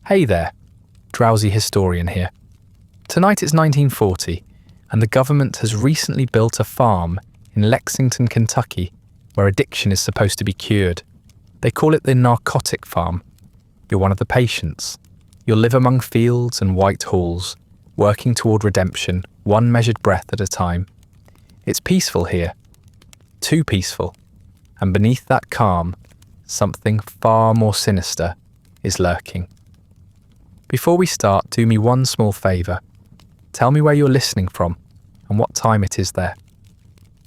Hey there, Drowsy Historian here. Tonight it's 1940, and the government has recently built a farm in Lexington, Kentucky, where addiction is supposed to be cured. They call it the Narcotic farm. You're one of the patients. You'll live among fields and white halls, working toward redemption, one measured breath at a time. It's peaceful here, too peaceful, and beneath that calm, something far more sinister is lurking. Before we start, do me one small favour. Tell me where you're listening from and what time it is there.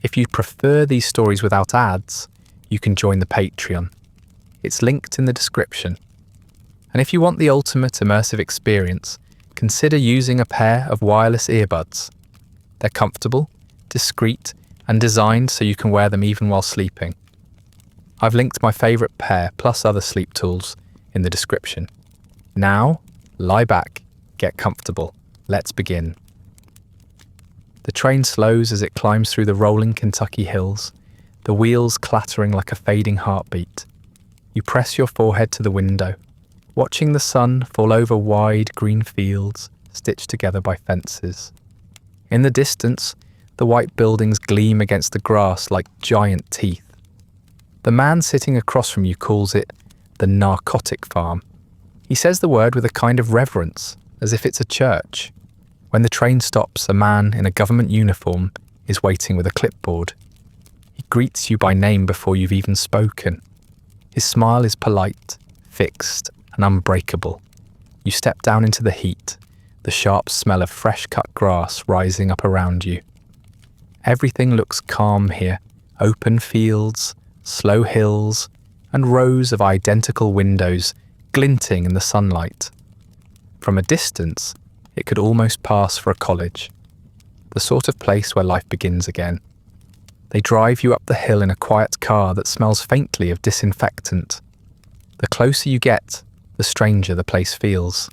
If you prefer these stories without ads, you can join the Patreon. It's linked in the description. And if you want the ultimate immersive experience, consider using a pair of wireless earbuds. They're comfortable, discreet, and designed so you can wear them even while sleeping. I've linked my favourite pair plus other sleep tools in the description. Now, lie back, get comfortable. Let's begin. The train slows as it climbs through the rolling Kentucky hills, the wheels clattering like a fading heartbeat. You press your forehead to the window, watching the sun fall over wide green fields stitched together by fences. In the distance, the white buildings gleam against the grass like giant teeth. The man sitting across from you calls it the Narcotic farm. He says the word with a kind of reverence, as if it's a church. When the train stops, a man in a government uniform is waiting with a clipboard. He greets you by name before you've even spoken. His smile is polite, fixed, and unbreakable. You step down into the heat, the sharp smell of fresh-cut grass rising up around you. Everything looks calm here, open fields, slow hills, and rows of identical windows glinting in the sunlight. From a distance, it could almost pass for a college, the sort of place where life begins again. They drive you up the hill in a quiet car that smells faintly of disinfectant. The closer you get, the stranger the place feels.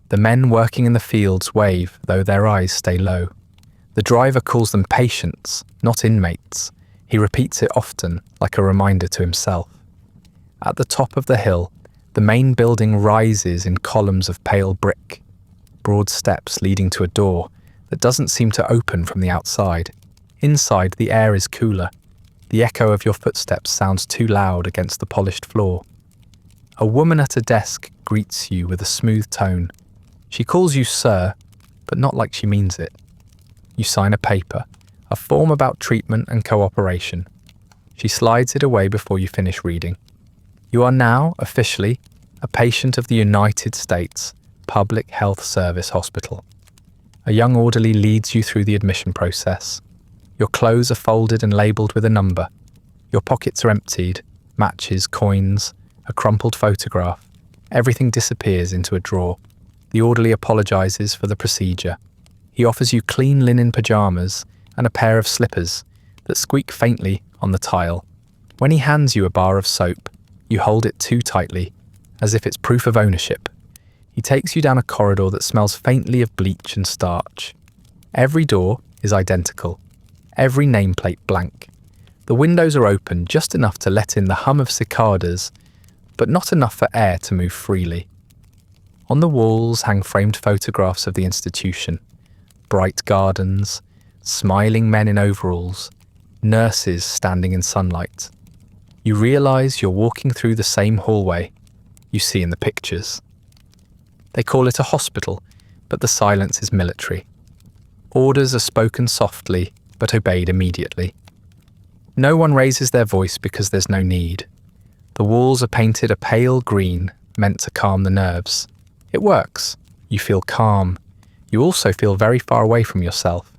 The men working in the fields wave, though their eyes stay low. The driver calls them patients, not inmates. He repeats it often, like a reminder to himself. At the top of the hill, the main building rises in columns of pale brick, broad steps leading to a door that doesn't seem to open from the outside. Inside, the air is cooler. The echo of your footsteps sounds too loud against the polished floor. A woman at a desk greets you with a smooth tone. She calls you sir, but not like she means it. You sign a paper, a form about treatment and cooperation. She slides it away before you finish reading. You are now, officially, a patient of the United States Public Health Service Hospital. A young orderly leads you through the admission process. Your clothes are folded and labelled with a number. Your pockets are emptied, matches, coins, a crumpled photograph. Everything disappears into a drawer. The orderly apologises for the procedure. He offers you clean linen pyjamas and a pair of slippers that squeak faintly on the tile. When he hands you a bar of soap, you hold it too tightly, as if it's proof of ownership. He takes you down a corridor that smells faintly of bleach and starch. Every door is identical, every nameplate blank. The windows are open just enough to let in the hum of cicadas, but not enough for air to move freely. On the walls hang framed photographs of the institution, bright gardens, smiling men in overalls, nurses standing in sunlight. You realise you're walking through the same hallway you see in the pictures. They call it a hospital, but the silence is military. Orders are spoken softly, but obeyed immediately. No one raises their voice because there's no need. The walls are painted a pale green, meant to calm the nerves. It works. You feel calm. You also feel very far away from yourself.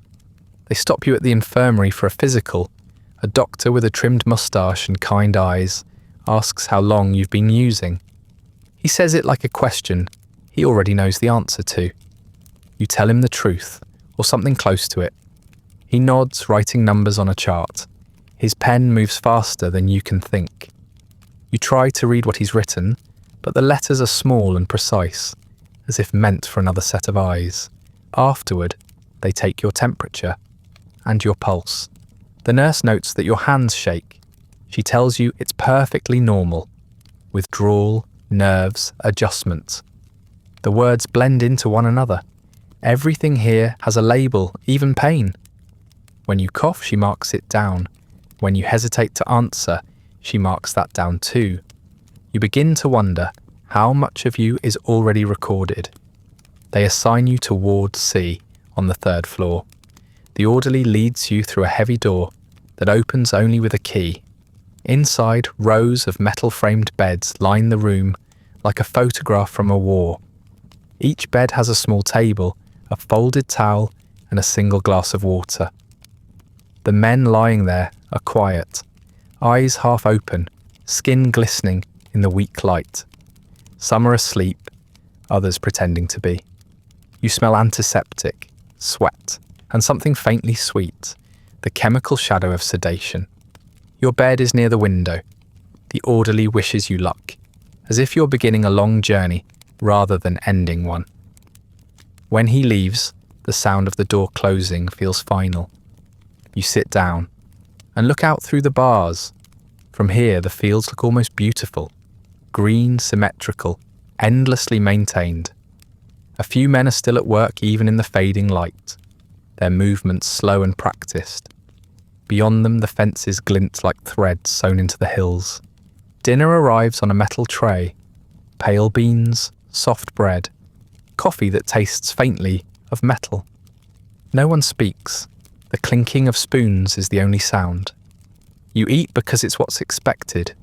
They stop you at the infirmary for a physical. A doctor with a trimmed moustache and kind eyes asks how long you've been using. He says it like a question he already knows the answer to. You tell him the truth, or something close to it. He nods, writing numbers on a chart. His pen moves faster than you can think. You try to read what he's written, but the letters are small and precise, as if meant for another set of eyes. Afterward, they take your temperature and your pulse. The nurse notes that your hands shake. She tells you it's perfectly normal. Withdrawal, nerves, adjustments. The words blend into one another. Everything here has a label, even pain. When you cough, she marks it down. When you hesitate to answer, she marks that down too. You begin to wonder how much of you is already recorded. They assign you to Ward C on the 3rd floor. The orderly leads you through a heavy door that opens only with a key. Inside, rows of metal-framed beds line the room like a photograph from a war. Each bed has a small table, a folded towel, and a single glass of water. The men lying there are quiet, eyes half open, skin glistening in the weak light. Some are asleep, others pretending to be. You smell antiseptic, sweat, and something faintly sweet, the chemical shadow of sedation. Your bed is near the window. The orderly wishes you luck, as if you're beginning a long journey rather than ending one. When he leaves, the sound of the door closing feels final. You sit down and look out through the bars. From here, the fields look almost beautiful, green, symmetrical, endlessly maintained. A few men are still at work even in the fading light, their movements slow and practiced. Beyond them, the fences glint like threads sewn into the hills. Dinner arrives on a metal tray. Pale beans, soft bread, coffee that tastes faintly of metal. No one speaks. The clinking of spoons is the only sound. You eat because it's what's expected.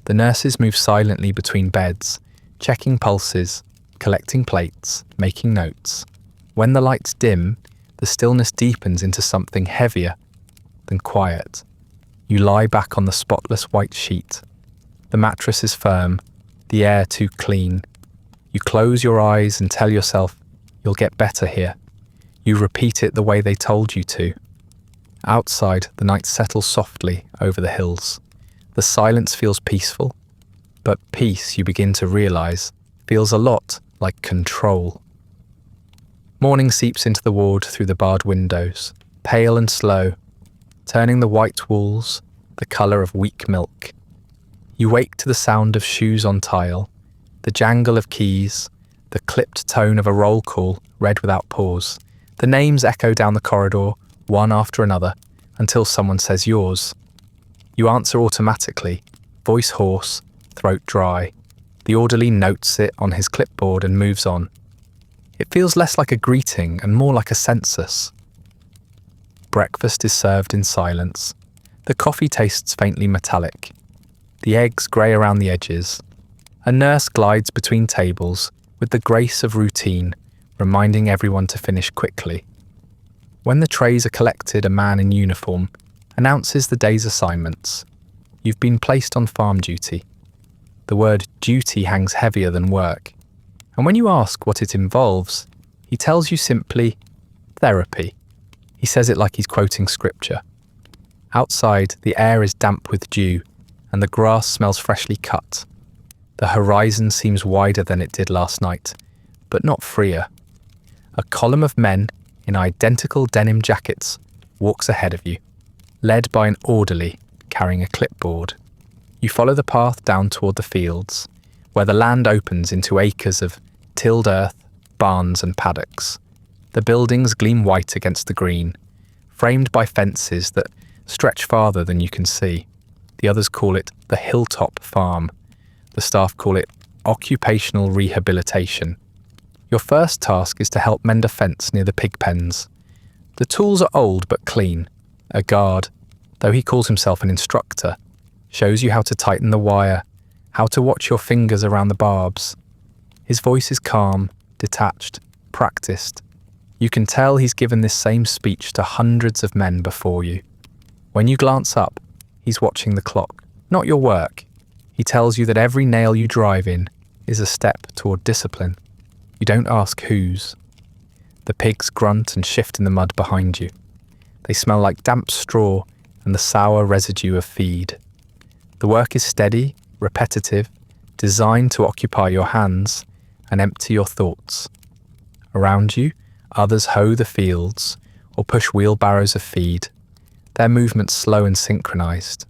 The nurses move silently between beds, checking pulses, collecting plates, making notes. When the lights dim, the stillness deepens into something heavier than quiet. You lie back on the spotless white sheet. The mattress is firm, the air too clean. You close your eyes and tell yourself, you'll get better here. You repeat it the way they told you to. Outside, the night settles softly over the hills. The silence feels peaceful, but peace, you begin to realize, feels a lot like control. Morning seeps into the ward through the barred windows, pale and slow, turning the white walls the colour of weak milk. You wake to the sound of shoes on tile, the jangle of keys, the clipped tone of a roll call read without pause. The names echo down the corridor, one after another, until someone says yours. You answer automatically, voice hoarse, throat dry. The orderly notes it on his clipboard and moves on. It feels less like a greeting and more like a census. Breakfast is served in silence. The coffee tastes faintly metallic. The eggs grey around the edges. A nurse glides between tables with the grace of routine, reminding everyone to finish quickly. When the trays are collected, a man in uniform announces the day's assignments. You've been placed on farm duty. The word duty hangs heavier than work. And when you ask what it involves, he tells you simply, therapy. He says it like he's quoting scripture. Outside, the air is damp with dew, and the grass smells freshly cut. The horizon seems wider than it did last night, but not freer. A column of men in identical denim jackets walks ahead of you, led by an orderly carrying a clipboard. You follow the path down toward the fields, where the land opens into acres of tilled earth, barns and paddocks. The buildings gleam white against the green, framed by fences that stretch farther than you can see. The others call it the Hilltop Farm. The staff call it occupational rehabilitation. Your first task is to help mend a fence near the pig pens. The tools are old but clean. A guard, though he calls himself an instructor, shows you how to tighten the wire, how to watch your fingers around the barbs. His voice is calm, detached, practiced. You can tell he's given this same speech to hundreds of men before you. When you glance up, he's watching the clock, not your work. He tells you that every nail you drive in is a step toward discipline. You don't ask whose. The pigs grunt and shift in the mud behind you. They smell like damp straw and the sour residue of feed. The work is steady, repetitive, designed to occupy your hands and empty your thoughts. Around you, others hoe the fields or push wheelbarrows of feed, their movements slow and synchronized.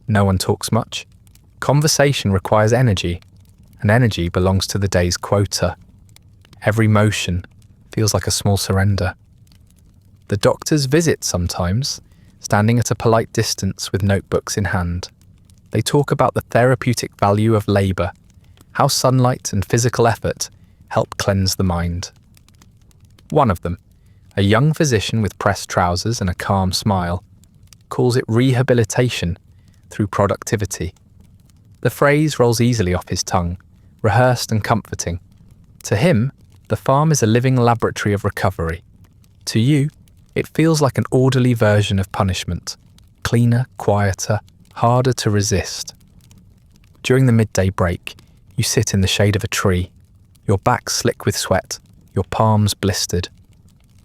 No one talks much. Conversation requires energy, and energy belongs to the day's quota. Every motion feels like a small surrender. The doctors visit sometimes, standing at a polite distance with notebooks in hand. They talk about the therapeutic value of labour, how sunlight and physical effort help cleanse the mind. One of them, a young physician with pressed trousers and a calm smile, calls it rehabilitation through productivity. The phrase rolls easily off his tongue, rehearsed and comforting. To him, the farm is a living laboratory of recovery. To you, it feels like an orderly version of punishment, cleaner, quieter, harder to resist. During the midday break, you sit in the shade of a tree, your back slick with sweat, your palms blistered.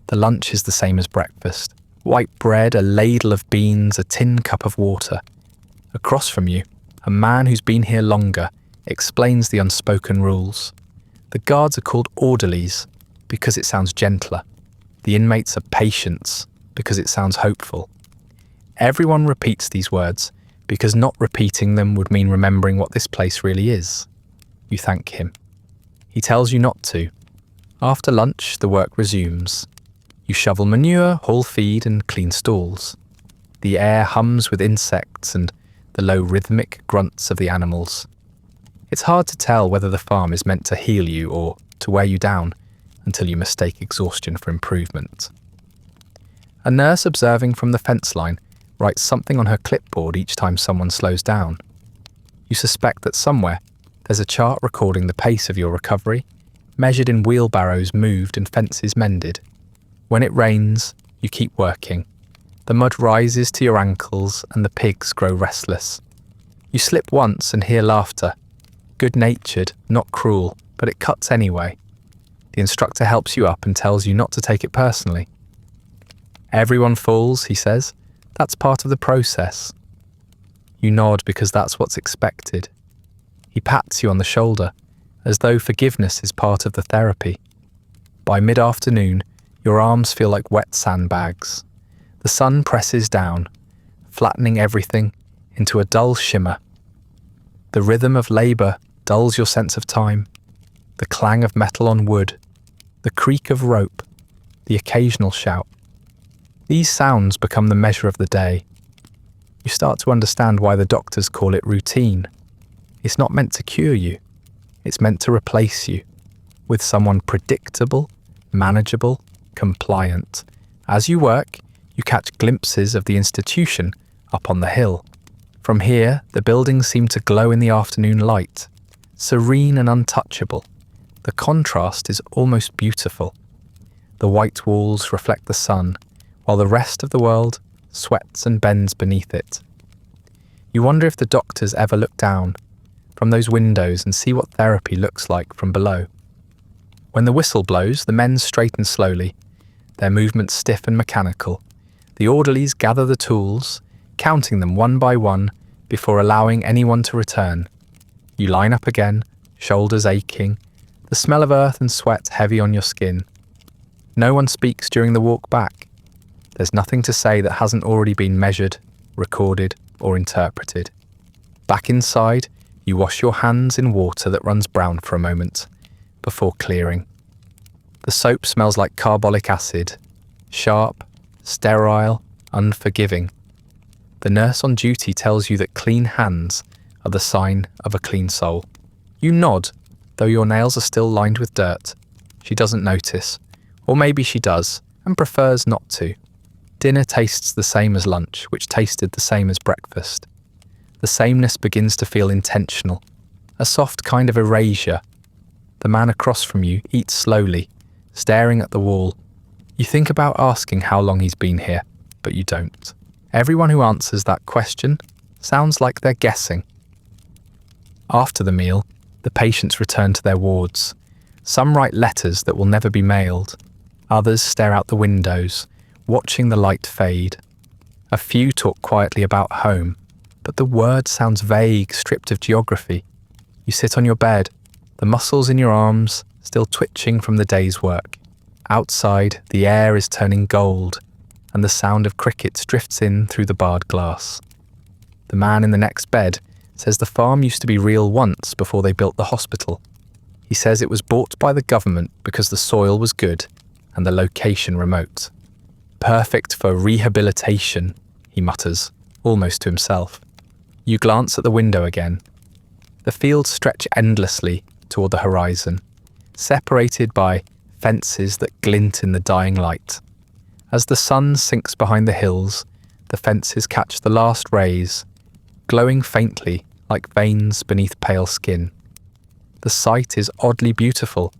The lunch is the same as breakfast. White bread, a ladle of beans, a tin cup of water. Across from you, a man who's been here longer explains the unspoken rules. The guards are called orderlies because it sounds gentler. The inmates are patients because it sounds hopeful. Everyone repeats these words because not repeating them would mean remembering what this place really is. You thank him. He tells you not to. After lunch, the work resumes. You shovel manure, haul feed, and clean stalls. The air hums with insects and the low rhythmic grunts of the animals. It's hard to tell whether the farm is meant to heal you or to wear you down until you mistake exhaustion for improvement. A nurse observing from the fence line writes something on her clipboard each time someone slows down. You suspect that somewhere there's a chart recording the pace of your recovery, measured in wheelbarrows moved and fences mended. When it rains, you keep working. The mud rises to your ankles and the pigs grow restless. You slip once and hear laughter. Good-natured, not cruel, but it cuts anyway. The instructor helps you up and tells you not to take it personally. Everyone falls, he says. That's part of the process. You nod because that's what's expected. He pats you on the shoulder, as though forgiveness is part of the therapy. By mid-afternoon, your arms feel like wet sandbags. The sun presses down, flattening everything into a dull shimmer. The rhythm of labour dulls your sense of time. The clang of metal on wood, the creak of rope, the occasional shout. These sounds become the measure of the day. You start to understand why the doctors call it routine. It's not meant to cure you. It's meant to replace you with someone predictable, manageable, compliant. As you work, you catch glimpses of the institution up on the hill. From here, the buildings seem to glow in the afternoon light, serene and untouchable. The contrast is almost beautiful. The white walls reflect the sun, while the rest of the world sweats and bends beneath it. You wonder if the doctors ever look down from those windows and see what therapy looks like from below. When the whistle blows, the men straighten slowly, their movements stiff and mechanical. The orderlies gather the tools, counting them one by one before allowing anyone to return. You line up again, shoulders aching, the smell of earth and sweat heavy on your skin. No one speaks during the walk back. There's nothing to say that hasn't already been measured, recorded, or interpreted. Back inside, you wash your hands in water that runs brown for a moment, before clearing. The soap smells like carbolic acid, sharp, sterile, unforgiving. The nurse on duty tells you that clean hands are the sign of a clean soul. You nod, though your nails are still lined with dirt. She doesn't notice, or maybe she does, and prefers not to. Dinner tastes the same as lunch, which tasted the same as breakfast. The sameness begins to feel intentional, a soft kind of erasure. The man across from you eats slowly, staring at the wall. You think about asking how long he's been here, but you don't. Everyone who answers that question sounds like they're guessing. After the meal, the patients return to their wards. Some write letters that will never be mailed. Others stare out the windows, watching the light fade. A few talk quietly about home, but the word sounds vague, stripped of geography. You sit on your bed, the muscles in your arms still twitching from the day's work. Outside, the air is turning gold, and the sound of crickets drifts in through the barred glass. The man in the next bed says the farm used to be real once before they built the hospital. He says it was bought by the government because the soil was good and the location remote. Perfect for rehabilitation, he mutters, almost to himself. You glance at the window again. The fields stretch endlessly toward the horizon, separated by fences that glint in the dying light. As the sun sinks behind the hills, the fences catch the last rays, glowing faintly like veins beneath pale skin. The sight is oddly beautiful,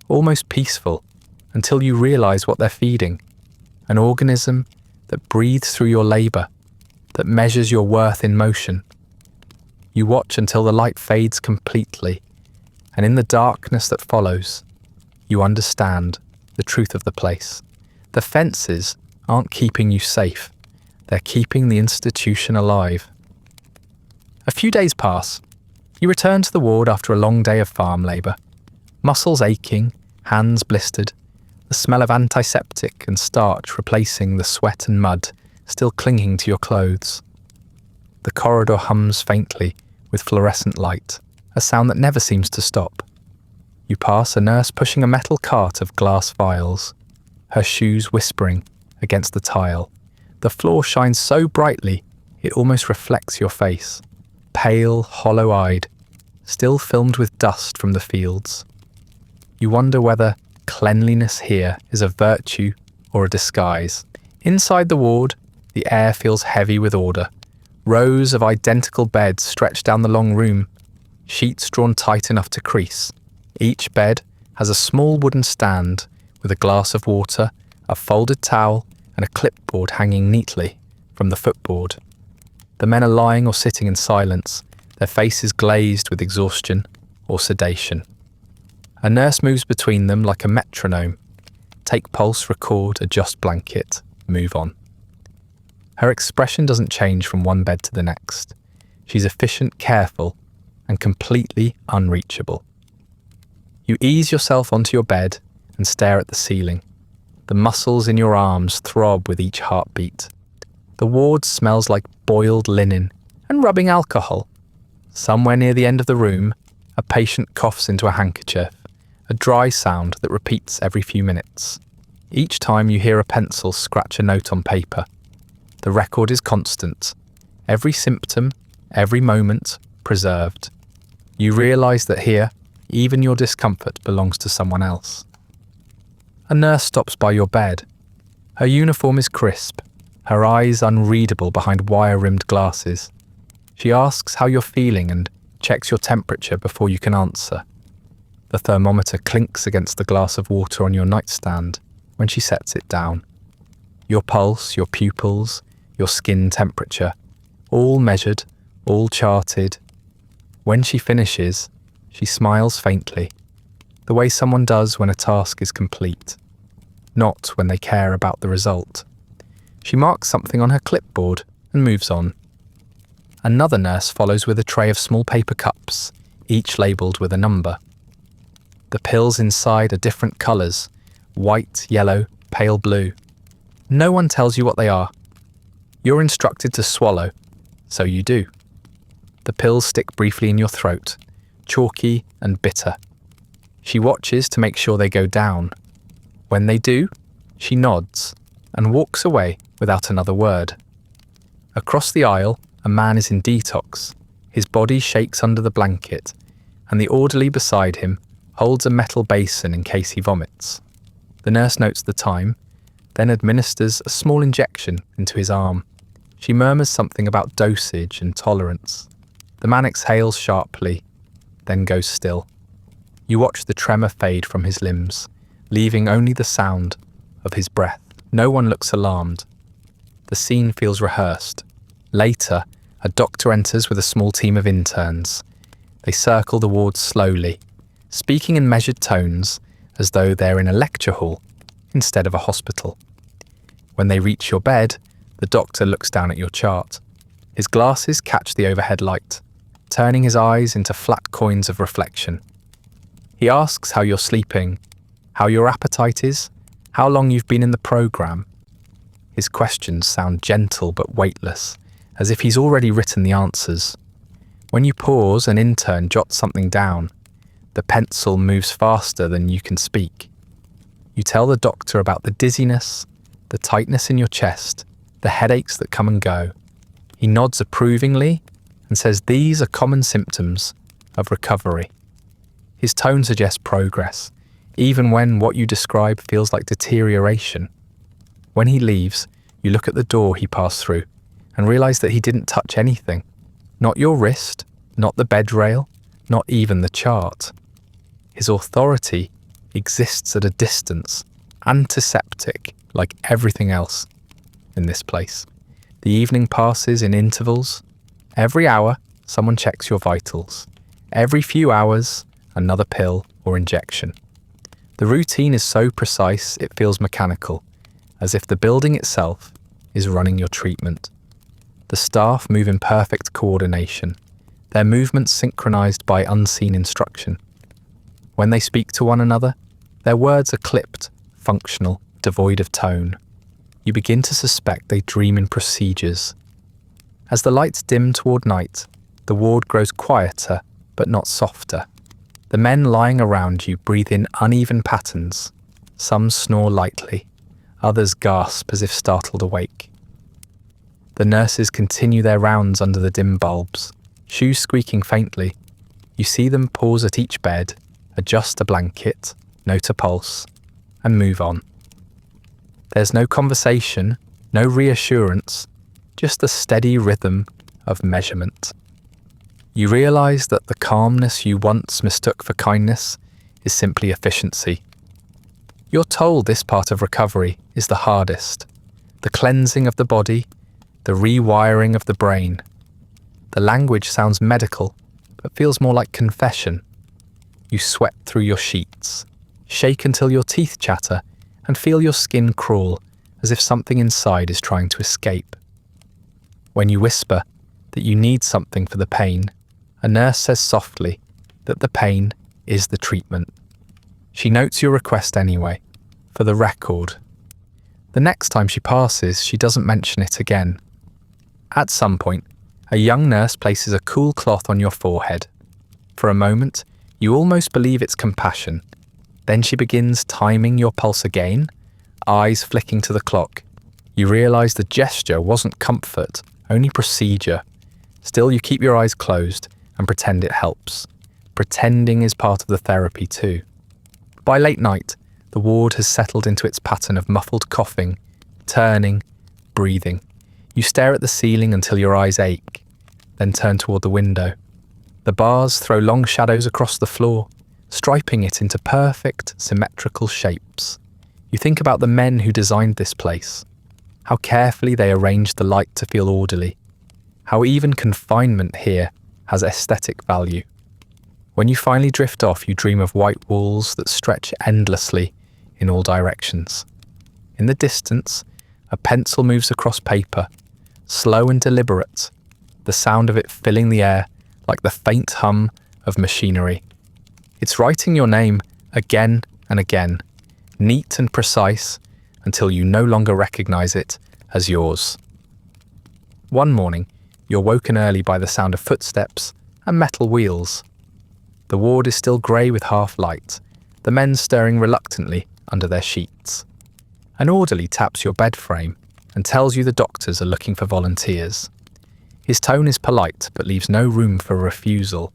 almost peaceful, until you realise what they're feeding. An organism that breathes through your labour, that measures your worth in motion. You watch until the light fades completely, and in the darkness that follows, you understand the truth of the place. The fences aren't keeping you safe, they're keeping the institution alive. A few days pass. You return to the ward after a long day of farm labour. Muscles aching, hands blistered, the smell of antiseptic and starch replacing the sweat and mud still clinging to your clothes. The corridor hums faintly with fluorescent light, a sound that never seems to stop. You pass a nurse pushing a metal cart of glass vials, her shoes whispering against the tile. The floor shines so brightly it almost reflects your face, pale, hollow-eyed, still filmed with dust from the fields. You wonder whether cleanliness here is a virtue or a disguise. Inside the ward, the air feels heavy with order. Rows of identical beds stretch down the long room, sheets drawn tight enough to crease. Each bed has a small wooden stand with a glass of water, a folded towel, and a clipboard hanging neatly from the footboard. The men are lying or sitting in silence, their faces glazed with exhaustion or sedation. A nurse moves between them like a metronome. Take pulse, record, adjust blanket, move on. Her expression doesn't change from one bed to the next. She's efficient, careful, and completely unreachable. You ease yourself onto your bed and stare at the ceiling. The muscles in your arms throb with each heartbeat. The ward smells like boiled linen and rubbing alcohol. Somewhere near the end of the room, a patient coughs into a handkerchief, a dry sound that repeats every few minutes. Each time you hear a pencil scratch a note on paper. The record is constant. Every symptom, every moment, preserved. You realise that here, even your discomfort belongs to someone else. A nurse stops by your bed. Her uniform is crisp, her eyes unreadable behind wire-rimmed glasses. She asks how you're feeling and checks your temperature before you can answer. The thermometer clinks against the glass of water on your nightstand when she sets it down. Your pulse, your pupils, your skin temperature, all measured, all charted. When she finishes, she smiles faintly, the way someone does when a task is complete, not when they care about the result. She marks something on her clipboard and moves on. Another nurse follows with a tray of small paper cups, each labelled with a number. The pills inside are different colours, white, yellow, pale blue. No one tells you what they are. You're instructed to swallow, so you do. The pills stick briefly in your throat, chalky and bitter. She watches to make sure they go down. When they do, she nods and walks away without another word. Across the aisle, a man is in detox. His body shakes under the blanket, and the orderly beside him holds a metal basin in case he vomits. The nurse notes the time, then administers a small injection into his arm. She murmurs something about dosage and tolerance. The man exhales sharply, then goes still. You watch the tremor fade from his limbs, leaving only the sound of his breath. No one looks alarmed. The scene feels rehearsed. Later, a doctor enters with a small team of interns. They circle the ward slowly, speaking in measured tones as though they're in a lecture hall instead of a hospital. When they reach your bed, the doctor looks down at your chart. His glasses catch the overhead light, turning his eyes into flat coins of reflection. He asks how you're sleeping, how your appetite is, how long you've been in the program. His questions sound gentle but weightless, as if he's already written the answers. When you pause, an intern jots something down. The pencil moves faster than you can speak. You tell the doctor about the dizziness, the tightness in your chest, the headaches that come and go. He nods approvingly and says these are common symptoms of recovery. His tone suggests progress, even when what you describe feels like deterioration. When he leaves, you look at the door he passed through and realize that he didn't touch anything. Not your wrist, not the bed rail, not even the chart. His authority exists at a distance, antiseptic like everything else in this place. The evening passes in intervals. Every hour, someone checks your vitals. Every few hours, another pill or injection. The routine is so precise it feels mechanical, as if the building itself is running your treatment. The staff move in perfect coordination, their movements synchronized by unseen instruction. When they speak to one another, their words are clipped, functional, devoid of tone. You begin to suspect they dream in procedures. As the lights dim toward night, the ward grows quieter, but not softer. The men lying around you breathe in uneven patterns. Some snore lightly, others gasp as if startled awake. The nurses continue their rounds under the dim bulbs, shoes squeaking faintly. You see them pause at each bed, adjust a blanket, note a pulse, and move on. There's no conversation, no reassurance, just the steady rhythm of measurement. You realise that the calmness you once mistook for kindness is simply efficiency. You're told this part of recovery is the hardest. The cleansing of the body, the rewiring of the brain. The language sounds medical, but feels more like confession. You sweat through your sheets, shake until your teeth chatter, and feel your skin crawl as if something inside is trying to escape. When you whisper that you need something for the pain, a nurse says softly that the pain is the treatment. She notes your request anyway, for the record. The next time she passes, she doesn't mention it again. At some point, a young nurse places a cool cloth on your forehead. For a moment, you almost believe it's compassion. Then she begins timing your pulse again, eyes flicking to the clock. You realise the gesture wasn't comfort, only procedure. Still, you keep your eyes closed and pretend it helps. Pretending is part of the therapy too. By late night, the ward has settled into its pattern of muffled coughing, turning, breathing. You stare at the ceiling until your eyes ache, then turn toward the window. The bars throw long shadows across the floor, striping it into perfect, symmetrical shapes. You think about the men who designed this place, how carefully they arranged the light to feel orderly, how even confinement here has aesthetic value. When you finally drift off, you dream of white walls that stretch endlessly in all directions. In the distance, a pencil moves across paper, slow and deliberate, the sound of it filling the air like the faint hum of machinery. It's writing your name again and again, neat and precise, until you no longer recognize it as yours. One morning, you're woken early by the sound of footsteps and metal wheels. The ward is still grey with half light, the men stirring reluctantly under their sheets. An orderly taps your bed frame and tells you the doctors are looking for volunteers. His tone is polite but leaves no room for refusal.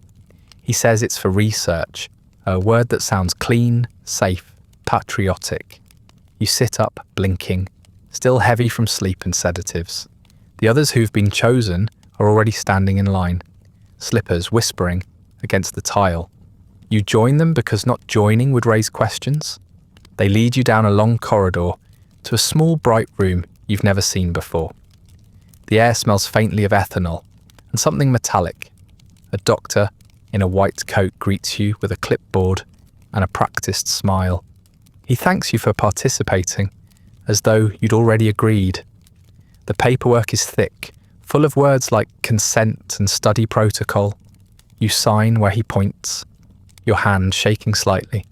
He says it's for research, a word that sounds clean, safe, patriotic. You sit up, blinking, still heavy from sleep and sedatives. The others who've been chosen are already standing in line, slippers whispering against the tile. You join them because not joining would raise questions. They lead you down a long corridor to a small bright room you've never seen before. The air smells faintly of ethanol and something metallic. A doctor in a white coat greets you with a clipboard and a practiced smile. He thanks you for participating, as though you'd already agreed. The paperwork is thick, full of words like consent and study protocol. You sign where he points, your hand shaking slightly.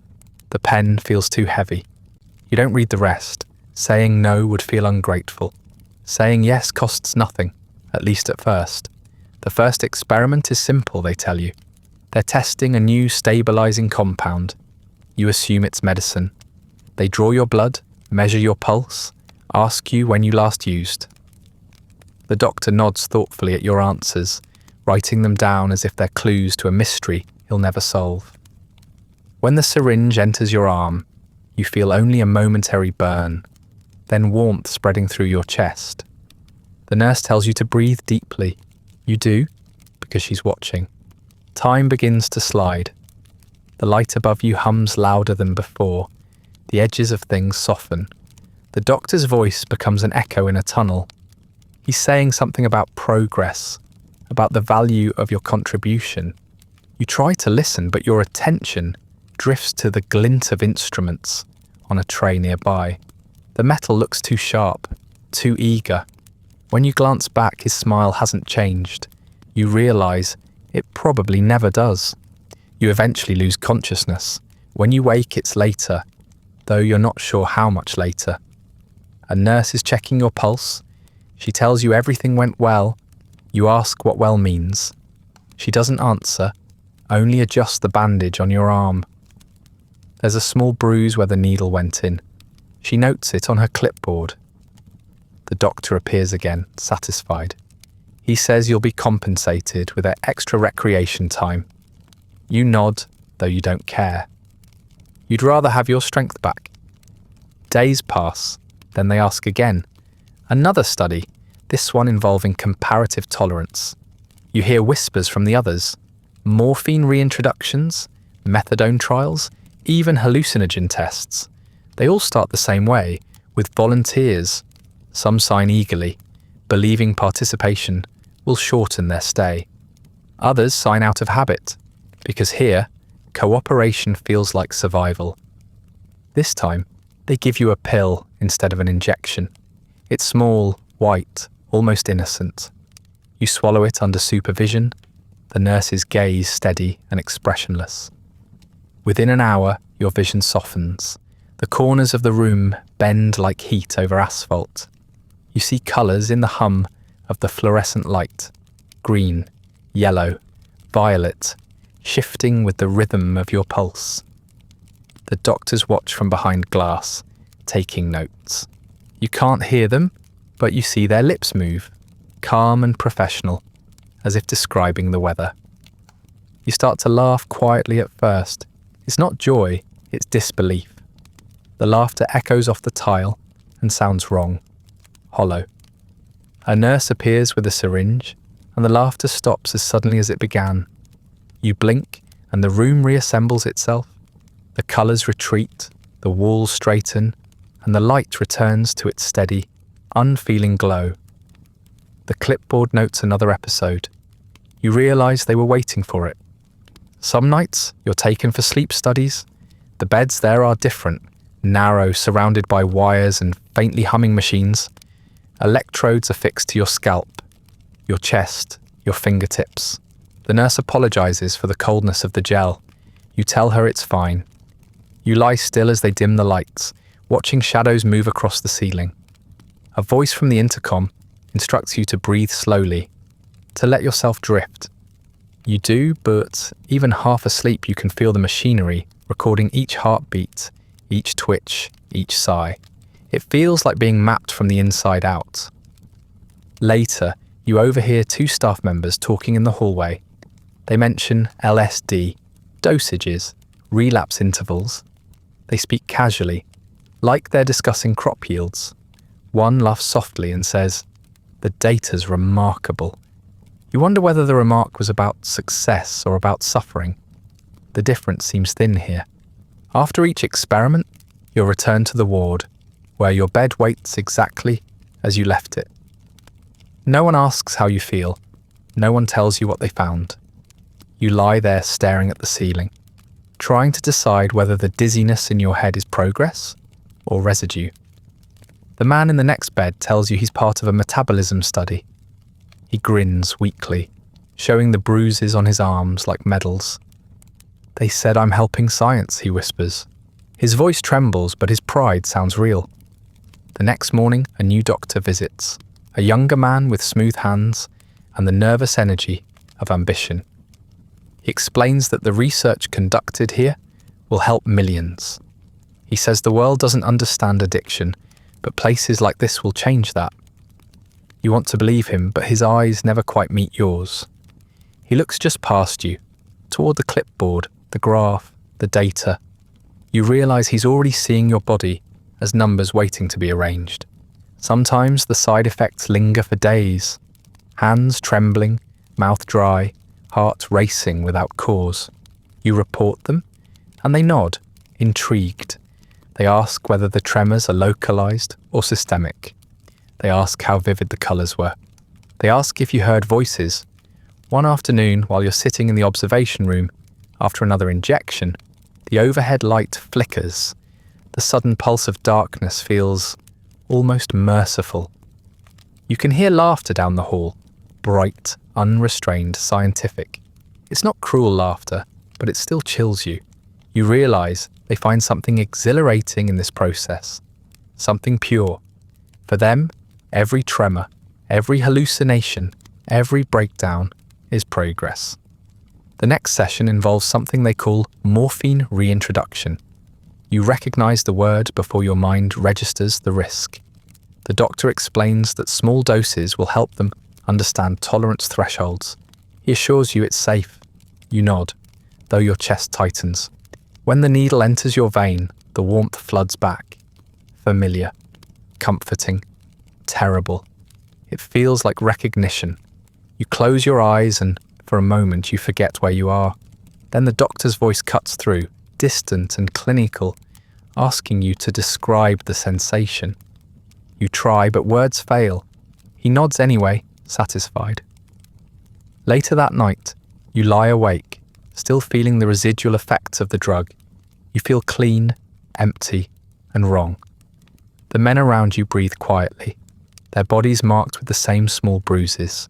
The pen feels too heavy. You don't read the rest. Saying no would feel ungrateful. Saying yes costs nothing, at least at first. The first experiment is simple, they tell you. They're testing a new stabilizing compound. You assume it's medicine. They draw your blood, measure your pulse, ask you when you last used. The doctor nods thoughtfully at your answers, writing them down as if they're clues to a mystery he'll never solve. When the syringe enters your arm, you feel only a momentary burn, then warmth spreading through your chest. The nurse tells you to breathe deeply. You do, because she's watching. Time begins to slide. The light above you hums louder than before. The edges of things soften. The doctor's voice becomes an echo in a tunnel. He's saying something about progress, about the value of your contribution. You try to listen, but your attention drifts to the glint of instruments on a tray nearby. The metal looks too sharp, too eager. When you glance back, his smile hasn't changed. You realise it probably never does. You eventually lose consciousness. When you wake, it's later, though you're not sure how much later. A nurse is checking your pulse. She tells you everything went well. You ask what well means. She doesn't answer, only adjusts the bandage on your arm. There's a small bruise where the needle went in. She notes it on her clipboard. The doctor appears again, satisfied. He says you'll be compensated with extra recreation time. You nod, though you don't care. You'd rather have your strength back. Days pass, then they ask again. Another study, this one involving comparative tolerance. You hear whispers from the others. Morphine reintroductions, methadone trials, even hallucinogen tests. They all start the same way, with volunteers. Some sign eagerly, believing participation will shorten their stay. Others sign out of habit, because here, cooperation feels like survival. This time, they give you a pill instead of an injection. It's small, white, almost innocent. You swallow it under supervision, the nurse's gaze steady and expressionless. Within an hour, your vision softens. The corners of the room bend like heat over asphalt. You see colours in the hum of the fluorescent light. Green, yellow, violet, shifting with the rhythm of your pulse. The doctors watch from behind glass, taking notes. You can't hear them, but you see their lips move, calm and professional, as if describing the weather. You start to laugh quietly at first. It's not joy, it's disbelief. The laughter echoes off the tile and sounds wrong, hollow. A nurse appears with a syringe, and the laughter stops as suddenly as it began. You blink, and the room reassembles itself. The colours retreat, the walls straighten, and the light returns to its steady, unfeeling glow. The clipboard notes another episode. You realise they were waiting for it. Some nights, you're taken for sleep studies. The beds there are different, narrow, surrounded by wires and faintly humming machines. Electrodes are fixed to your scalp, your chest, your fingertips. The nurse apologises for the coldness of the gel. You tell her it's fine. You lie still as they dim the lights, watching shadows move across the ceiling. A voice from the intercom instructs you to breathe slowly, to let yourself drift. You do, but even half asleep you can feel the machinery recording each heartbeat, each twitch, each sigh. It feels like being mapped from the inside out. Later, you overhear two staff members talking in the hallway. They mention LSD, dosages, relapse intervals. They speak casually, like they're discussing crop yields. One laughs softly and says, "The data's remarkable." You wonder whether the remark was about success or about suffering. The difference seems thin here. After each experiment, you're returned to the ward, where your bed waits exactly as you left it. No one asks how you feel. No one tells you what they found. You lie there staring at the ceiling, trying to decide whether the dizziness in your head is progress or residue. The man in the next bed tells you he's part of a metabolism study. He grins weakly, showing the bruises on his arms like medals. "They said I'm helping science," he whispers. His voice trembles, but his pride sounds real. The next morning, a new doctor visits, a younger man with smooth hands and the nervous energy of ambition. He explains that the research conducted here will help millions. He says the world doesn't understand addiction, but places like this will change that. You want to believe him, but his eyes never quite meet yours. He looks just past you, toward the clipboard, the graph, the data. You realise he's already seeing your body as numbers waiting to be arranged. Sometimes the side effects linger for days. Hands trembling, mouth dry, heart racing without cause. You report them, and they nod, intrigued. They ask whether the tremors are localised or systemic. They ask how vivid the colours were. They ask if you heard voices. One afternoon, while you're sitting in the observation room, after another injection, the overhead light flickers. The sudden pulse of darkness feels almost merciful. You can hear laughter down the hall, bright, unrestrained, scientific. It's not cruel laughter, but it still chills you. You realise they find something exhilarating in this process, something pure. For them, every tremor, every hallucination, every breakdown is progress. The next session involves something they call morphine reintroduction. You recognise the word before your mind registers the risk. The doctor explains that small doses will help them understand tolerance thresholds. He assures you it's safe. You nod, though your chest tightens. When the needle enters your vein, the warmth floods back. Familiar, comforting, terrible. It feels like recognition. You close your eyes and, for a moment, you forget where you are. Then the doctor's voice cuts through, distant and clinical, asking you to describe the sensation. You try, but words fail. He nods anyway, satisfied. Later that night, you lie awake, still feeling the residual effects of the drug. You feel clean, empty, and wrong. The men around you breathe quietly, their bodies marked with the same small bruises.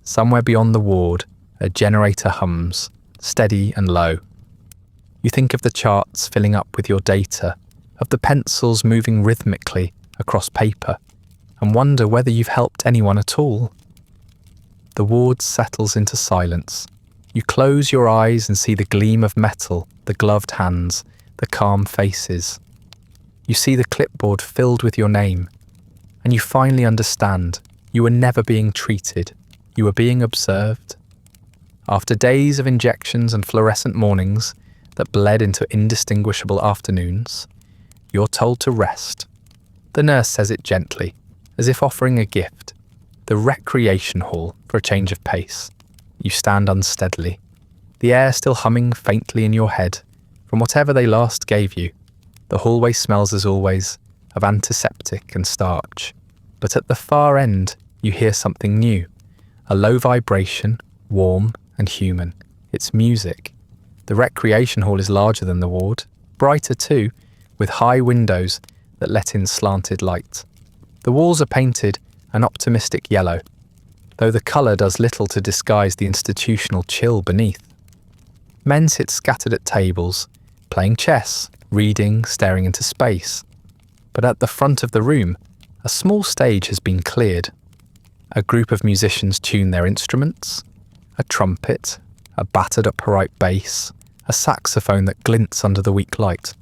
Somewhere beyond the ward, a generator hums, steady and low. You think of the charts filling up with your data, of the pencils moving rhythmically across paper, and wonder whether you've helped anyone at all. The ward settles into silence. You close your eyes and see the gleam of metal, the gloved hands, the calm faces. You see the clipboard filled with your name, and you finally understand you were never being treated. You were being observed. After days of injections and fluorescent mornings that bled into indistinguishable afternoons, you're told to rest. The nurse says it gently, as if offering a gift. The recreation hall for a change of pace. You stand unsteadily, the air still humming faintly in your head from whatever they last gave you. The hallway smells, as always, of antiseptic and starch. But at the far end, you hear something new. A low vibration, warm and human. It's music. The recreation hall is larger than the ward, brighter too, with high windows that let in slanted light. The walls are painted an optimistic yellow, though the colour does little to disguise the institutional chill beneath. Men sit scattered at tables, playing chess, reading, staring into space. But at the front of the room, a small stage has been cleared. A group of musicians tune their instruments, a trumpet, a battered upright bass, a saxophone that glints under the weak light.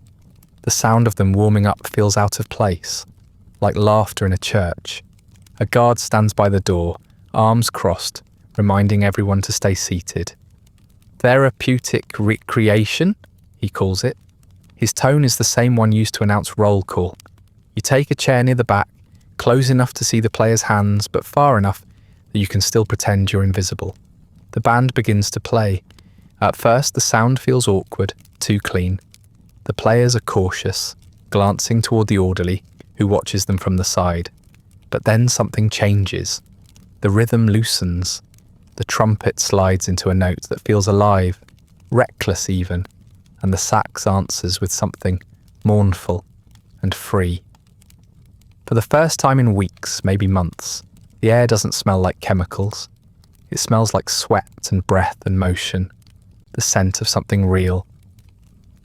The sound of them warming up feels out of place, like laughter in a church. A guard stands by the door, arms crossed, reminding everyone to stay seated. Therapeutic recreation, he calls it. His tone is the same one used to announce roll call. You take a chair near the back, close enough to see the player's hands, but far enough that you can still pretend you're invisible. The band begins to play. At first, the sound feels awkward, too clean. The players are cautious, glancing toward the orderly, who watches them from the side. But then something changes. The rhythm loosens. The trumpet slides into a note that feels alive, reckless even, and the sax answers with something mournful and free. For the first time in weeks, maybe months, the air doesn't smell like chemicals. It smells like sweat and breath and motion, the scent of something real.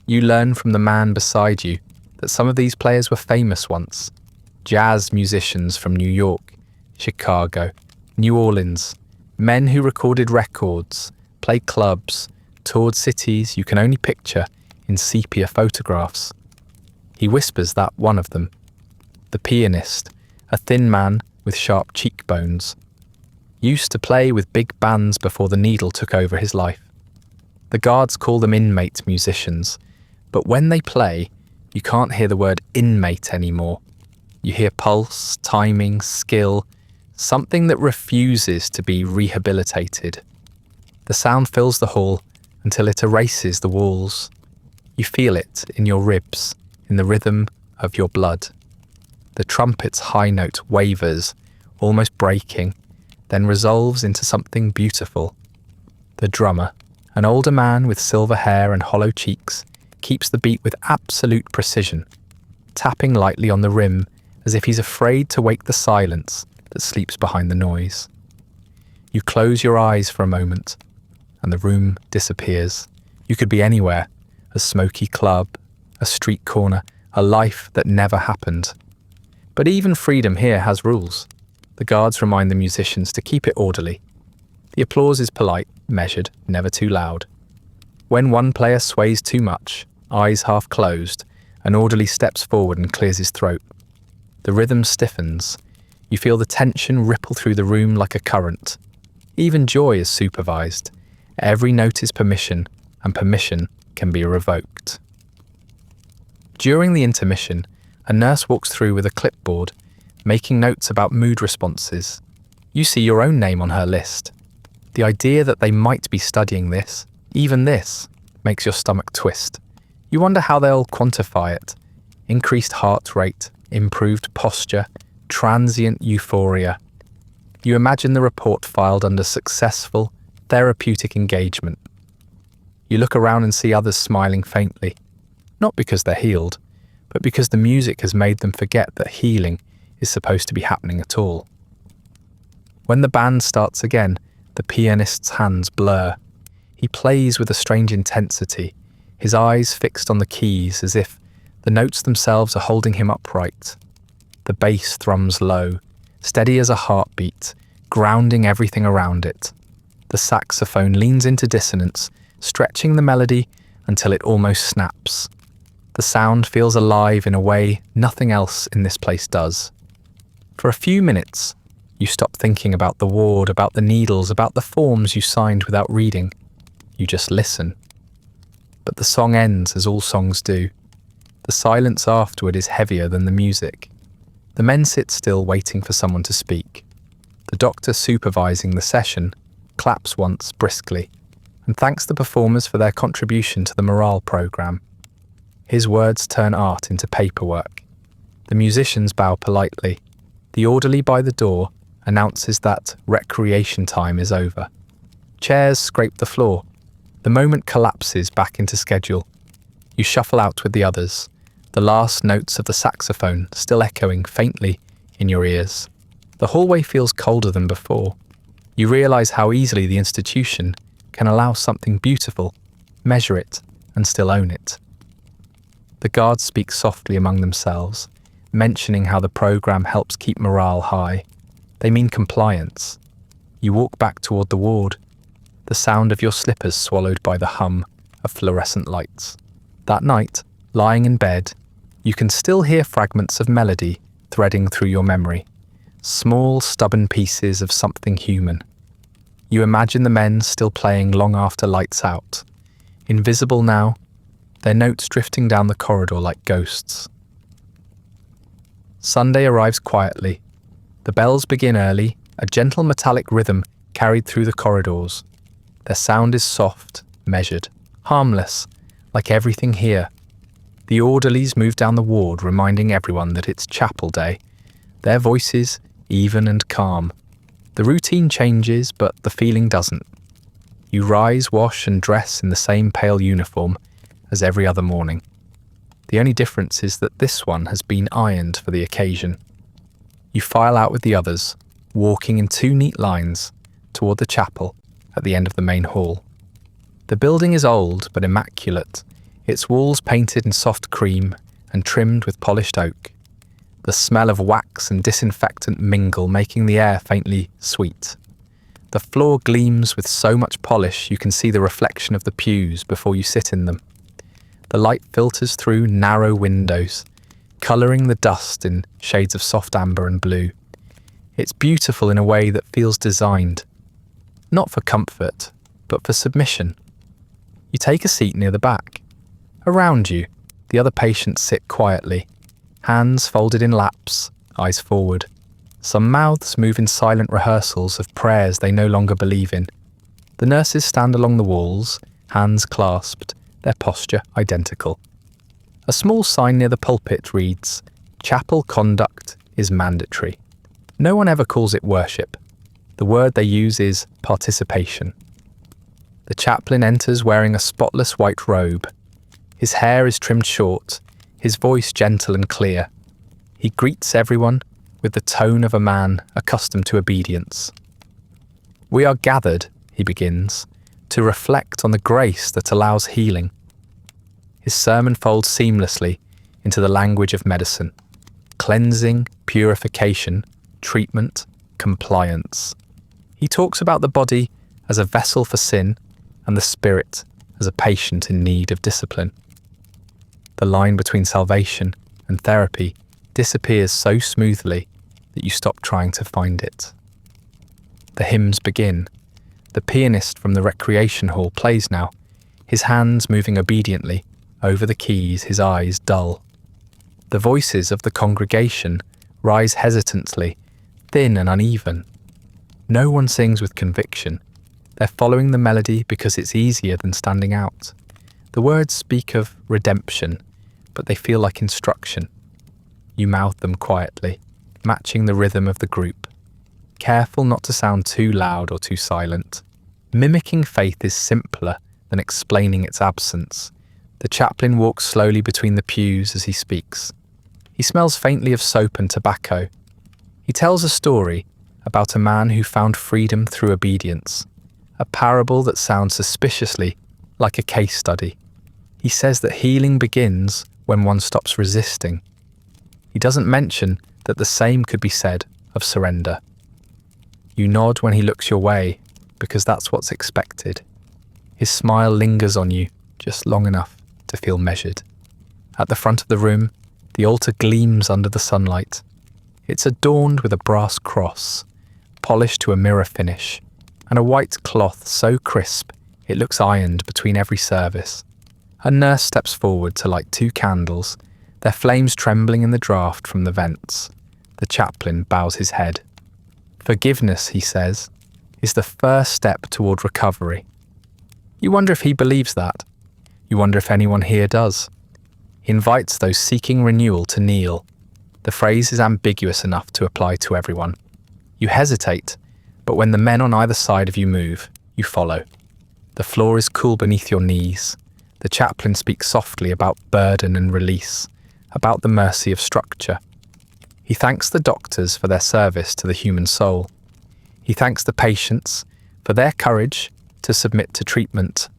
You learn from the man beside you that some of these players were famous once. Jazz musicians from New York, Chicago, New Orleans, men who recorded records, played clubs, toured cities you can only picture in sepia photographs. He whispers that one of them, the pianist, a thin man with sharp cheekbones, used to play with big bands before the needle took over his life. The guards call them inmate musicians, but when they play, you can't hear the word inmate anymore. You hear pulse, timing, skill, something that refuses to be rehabilitated. The sound fills the hall until it erases the walls. You feel it in your ribs, in the rhythm of your blood. The trumpet's high note wavers, almost breaking, then resolves into something beautiful. The drummer, an older man with silver hair and hollow cheeks, keeps the beat with absolute precision, tapping lightly on the rim as if he's afraid to wake the silence that sleeps behind the noise. You close your eyes for a moment, and the room disappears. You could be anywhere, a smoky club, a street corner, a life that never happened. But even freedom here has rules. The guards remind the musicians to keep it orderly. The applause is polite, measured, never too loud. When one player sways too much, eyes half closed, an orderly steps forward and clears his throat. The rhythm stiffens. You feel the tension ripple through the room like a current. Even joy is supervised. Every note is permission, and permission can be revoked. During the intermission, a nurse walks through with a clipboard, making notes about mood responses. You see your own name on her list. The idea that they might be studying this, even this, makes your stomach twist. You wonder how they'll quantify it. Increased heart rate, improved posture, transient euphoria. You imagine the report filed under successful, therapeutic engagement. You look around and see others smiling faintly, not because they're healed, but because the music has made them forget that healing is supposed to be happening at all. When the band starts again, the pianist's hands blur. He plays with a strange intensity, his eyes fixed on the keys as if the notes themselves are holding him upright. The bass thrums low, steady as a heartbeat, grounding everything around it. The saxophone leans into dissonance, stretching the melody until it almost snaps. The sound feels alive in a way nothing else in this place does. For a few minutes, you stop thinking about the ward, about the needles, about the forms you signed without reading. You just listen. But the song ends as all songs do. The silence afterward is heavier than the music. The men sit still waiting for someone to speak. The doctor supervising the session claps once briskly and thanks the performers for their contribution to the morale program. His words turn art into paperwork. The musicians bow politely. The orderly by the door announces that recreation time is over. Chairs scrape the floor. The moment collapses back into schedule. You shuffle out with the others, the last notes of the saxophone still echoing faintly in your ears. The hallway feels colder than before. You realize how easily the institution can allow something beautiful, measure it, and still own it. The guards speak softly among themselves, mentioning how the program helps keep morale high. They mean compliance. You walk back toward the ward, the sound of your slippers swallowed by the hum of fluorescent lights. That night, lying in bed, you can still hear fragments of melody threading through your memory, small, stubborn pieces of something human. You imagine the men still playing long after lights out, invisible now, their notes drifting down the corridor like ghosts. Sunday arrives quietly. The bells begin early, a gentle metallic rhythm carried through the corridors. Their sound is soft, measured, harmless, like everything here. The orderlies move down the ward, reminding everyone that it's chapel day. Their voices, even and calm. The routine changes, but the feeling doesn't. You rise, wash, and dress in the same pale uniform as every other morning. The only difference is that this one has been ironed for the occasion. You file out with the others, walking in two neat lines toward the chapel at the end of the main hall. The building is old but immaculate, its walls painted in soft cream and trimmed with polished oak. The smell of wax and disinfectant mingle, making the air faintly sweet. The floor gleams with so much polish you can see the reflection of the pews before you sit in them. The light filters through narrow windows, colouring the dust in shades of soft amber and blue. It's beautiful in a way that feels designed, not for comfort, but for submission. You take a seat near the back. Around you, the other patients sit quietly, hands folded in laps, eyes forward. Some mouths move in silent rehearsals of prayers they no longer believe in. The nurses stand along the walls, hands clasped, their posture identical. A small sign near the pulpit reads, "Chapel conduct is mandatory." No one ever calls it worship. The word they use is participation. The chaplain enters wearing a spotless white robe. His hair is trimmed short, his voice gentle and clear. He greets everyone with the tone of a man accustomed to obedience. "We are gathered," he begins, "to reflect on the grace that allows healing." His sermon folds seamlessly into the language of medicine. Cleansing, purification, treatment, compliance. He talks about the body as a vessel for sin and the spirit as a patient in need of discipline. The line between salvation and therapy disappears so smoothly that you stop trying to find it. The hymns begin. The pianist from the recreation hall plays now, his hands moving obediently over the keys, his eyes dull. The voices of the congregation rise hesitantly, thin and uneven. No one sings with conviction. They're following the melody because it's easier than standing out. The words speak of redemption, but they feel like instruction. You mouth them quietly, matching the rhythm of the group, careful not to sound too loud or too silent. Mimicking faith is simpler than explaining its absence. The chaplain walks slowly between the pews as he speaks. He smells faintly of soap and tobacco. He tells a story about a man who found freedom through obedience, a parable that sounds suspiciously like a case study. He says that healing begins when one stops resisting. He doesn't mention that the same could be said of surrender. You nod when he looks your way, because that's what's expected. His smile lingers on you just long enough to feel measured. At the front of the room, the altar gleams under the sunlight. It's adorned with a brass cross, polished to a mirror finish, and a white cloth so crisp it looks ironed between every service. A nurse steps forward to light 2 candles, their flames trembling in the draught from the vents. The chaplain bows his head. Forgiveness, he says, is the first step toward recovery. You wonder if he believes that. You wonder if anyone here does. He invites those seeking renewal to kneel. The phrase is ambiguous enough to apply to everyone. You hesitate, but when the men on either side of you move, you follow. The floor is cool beneath your knees. The chaplain speaks softly about burden and release, about the mercy of structure. He thanks the doctors for their service to the human soul. He thanks the patients for their courage to submit to treatment.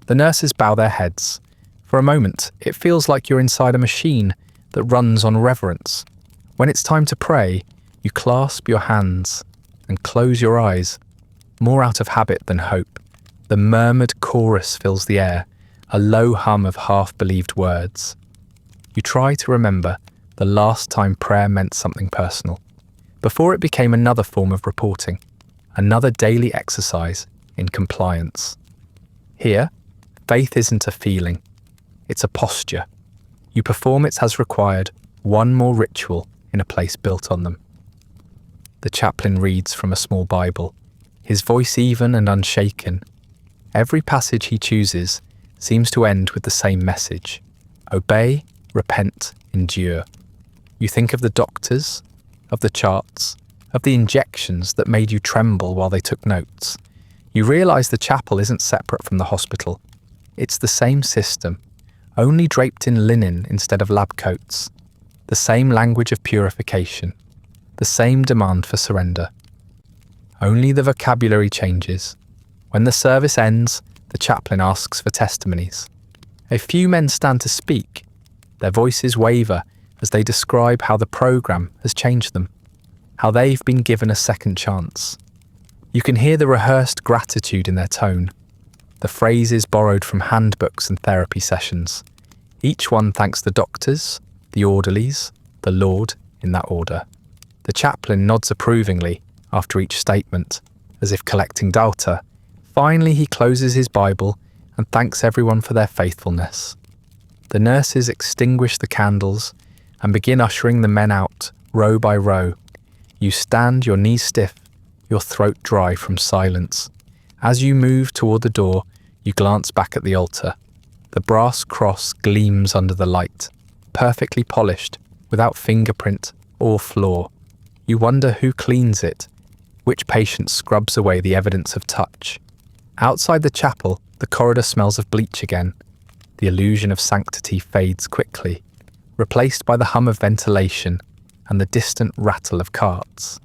The nurses bow their heads. For a moment, it feels like you're inside a machine that runs on reverence. When it's time to pray, you clasp your hands and close your eyes, more out of habit than hope. The murmured chorus fills the air, a low hum of half-believed words. You try to remember the last time prayer meant something personal, before it became another form of reporting, another daily exercise in compliance. Here, faith isn't a feeling, it's a posture. You perform it as required, one more ritual in a place built on them. The chaplain reads from a small Bible, his voice even and unshaken. Every passage he chooses seems to end with the same message: obey, repent, endure. You think of the doctors, of the charts, of the injections that made you tremble while they took notes. You realise the chapel isn't separate from the hospital. It's the same system, only draped in linen instead of lab coats. The same language of purification, the same demand for surrender. Only the vocabulary changes. When the service ends, the chaplain asks for testimonies. A few men stand to speak. Their voices waver as they describe how the programme has changed them, how they've been given a second chance. You can hear the rehearsed gratitude in their tone, the phrases borrowed from handbooks and therapy sessions. Each one thanks the doctors, the orderlies, the Lord, in that order. The chaplain nods approvingly after each statement, as if collecting data. Finally, he closes his Bible and thanks everyone for their faithfulness. The nurses extinguish the candles and begin ushering the men out, row by row. You stand, your knees stiff, your throat dry from silence. As you move toward the door, you glance back at the altar. The brass cross gleams under the light, perfectly polished, without fingerprint or flaw. You wonder who cleans it, which patient scrubs away the evidence of touch. Outside the chapel, the corridor smells of bleach again. The illusion of sanctity fades quickly, replaced by the hum of ventilation and the distant rattle of carts.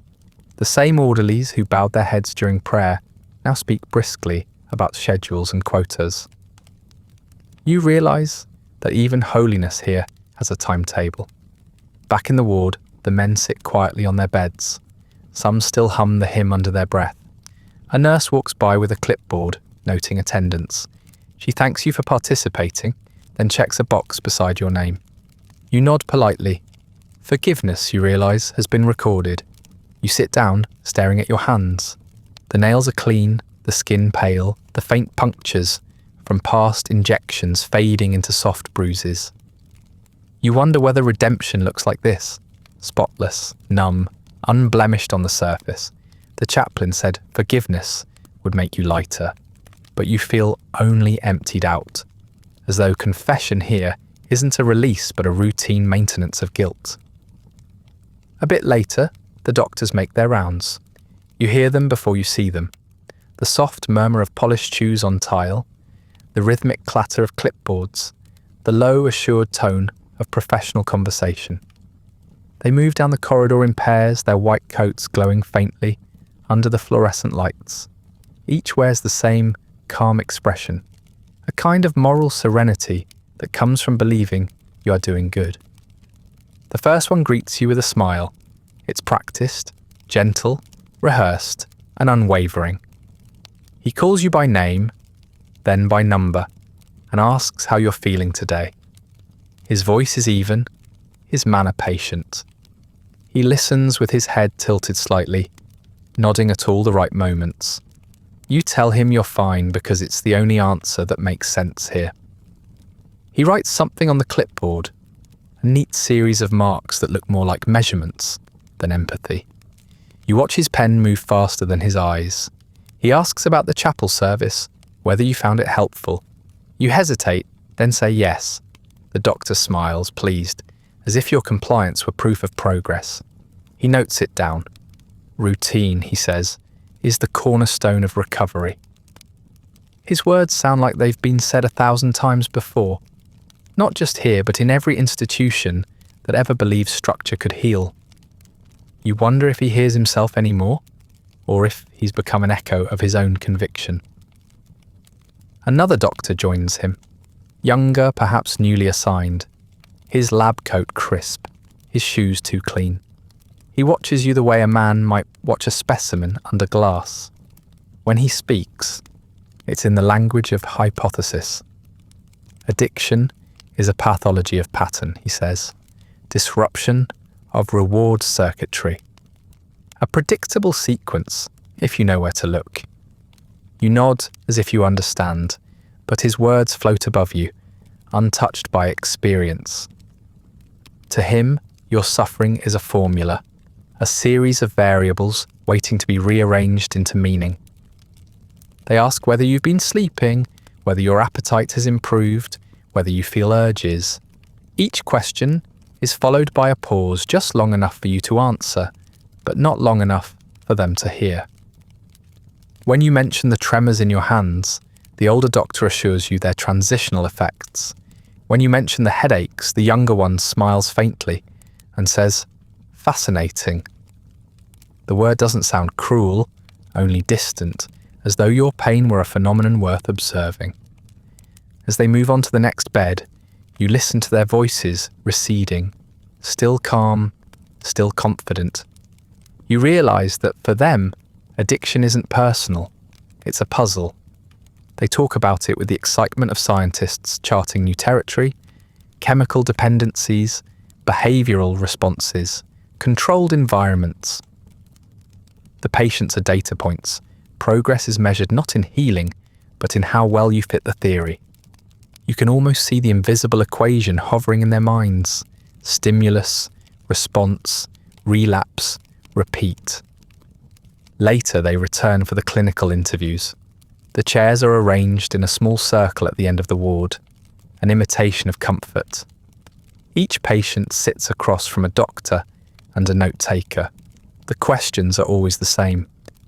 The same orderlies who bowed their heads during prayer now speak briskly about schedules and quotas. You realise that even holiness here has a timetable. Back in the ward, the men sit quietly on their beds. Some still hum the hymn under their breath. A nurse walks by with a clipboard, noting attendance. She thanks you for participating, then checks a box beside your name. You nod politely. Forgiveness, you realise, has been recorded. You sit down, staring at your hands. The nails are clean, the skin pale, the faint punctures from past injections fading into soft bruises. You wonder whether redemption looks like this, spotless, numb, unblemished on the surface. The chaplain said forgiveness would make you lighter, but you feel only emptied out, as though confession here isn't a release but a routine maintenance of guilt. A bit later, the doctors make their rounds. You hear them before you see them. The soft murmur of polished shoes on tile, the rhythmic clatter of clipboards, the low, assured tone of professional conversation. They move down the corridor in pairs, their white coats glowing faintly under the fluorescent lights. Each wears the same calm expression, a kind of moral serenity that comes from believing you are doing good. The first one greets you with a smile. It's practiced, gentle, rehearsed, and unwavering. He calls you by name, then by number, and asks how you're feeling today. His voice is even, his manner patient. He listens with his head tilted slightly, nodding at all the right moments. You tell him you're fine because it's the only answer that makes sense here. He writes something on the clipboard, a neat series of marks that look more like measurements than empathy. You watch his pen move faster than his eyes. He asks about the chapel service, whether you found it helpful. You hesitate, then say yes. The doctor smiles, pleased, as if your compliance were proof of progress. He notes it down. Routine, he says, is the cornerstone of recovery. His words sound like they've been said 1,000 times before, not just here, but in every institution that ever believed structure could heal. You wonder if he hears himself anymore, or if he's become an echo of his own conviction. Another doctor joins him, younger, perhaps newly assigned, his lab coat crisp, his shoes too clean. He watches you the way a man might watch a specimen under glass. When he speaks, it's in the language of hypothesis. Addiction is a pathology of pattern, he says. Disruption of reward circuitry. A predictable sequence, if you know where to look. You nod as if you understand, but his words float above you, untouched by experience. To him, your suffering is a formula, a series of variables waiting to be rearranged into meaning. They ask whether you've been sleeping, whether your appetite has improved, whether you feel urges. Each question is followed by a pause just long enough for you to answer, but not long enough for them to hear. When you mention the tremors in your hands, the older doctor assures you they're transitional effects. When you mention the headaches, the younger one smiles faintly and says, fascinating. The word doesn't sound cruel, only distant, as though your pain were a phenomenon worth observing. As they move on to the next bed, you listen to their voices receding, still calm, still confident. You realise that for them, Addiction isn't personal, it's a puzzle. They talk about it with the excitement of scientists charting new territory, chemical dependencies, behavioral responses, controlled environments. The patients are data points. Progress is measured not in healing, but in how well you fit the theory. You can almost see the invisible equation hovering in their minds. Stimulus, response, relapse, repeat. Later, they return for the clinical interviews. The chairs are arranged in a small circle at the end of the ward, an imitation of comfort. Each patient sits across from a doctor and a note-taker. The questions are always the same.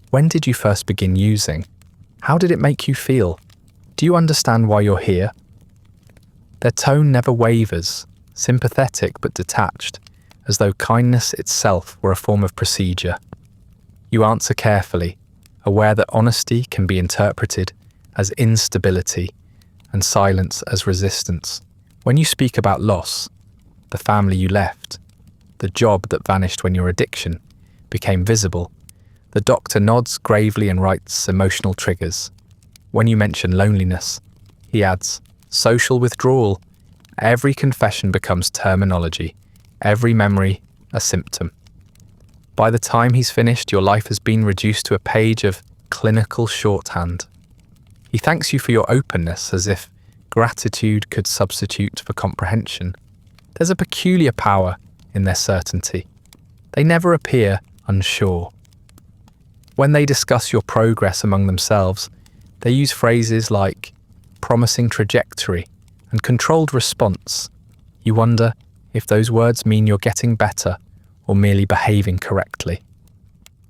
When did you first begin using? How did it make you feel? Do you understand why you're here? Their tone never wavers, sympathetic but detached, as though kindness itself were a form of procedure. You answer carefully, aware that honesty can be interpreted as instability and silence as resistance. When you speak about loss, the family you left, the job that vanished when your addiction became visible, the doctor nods gravely and writes emotional triggers. When you mention loneliness, he adds, social withdrawal. Every confession becomes terminology, every memory a symptom. By the time he's finished, your life has been reduced to a page of clinical shorthand. He thanks you for your openness, as if gratitude could substitute for comprehension. There's a peculiar power in their certainty. They never appear unsure. When they discuss your progress among themselves, they use phrases like promising trajectory and controlled response. You wonder if those words mean you're getting better or merely behaving correctly.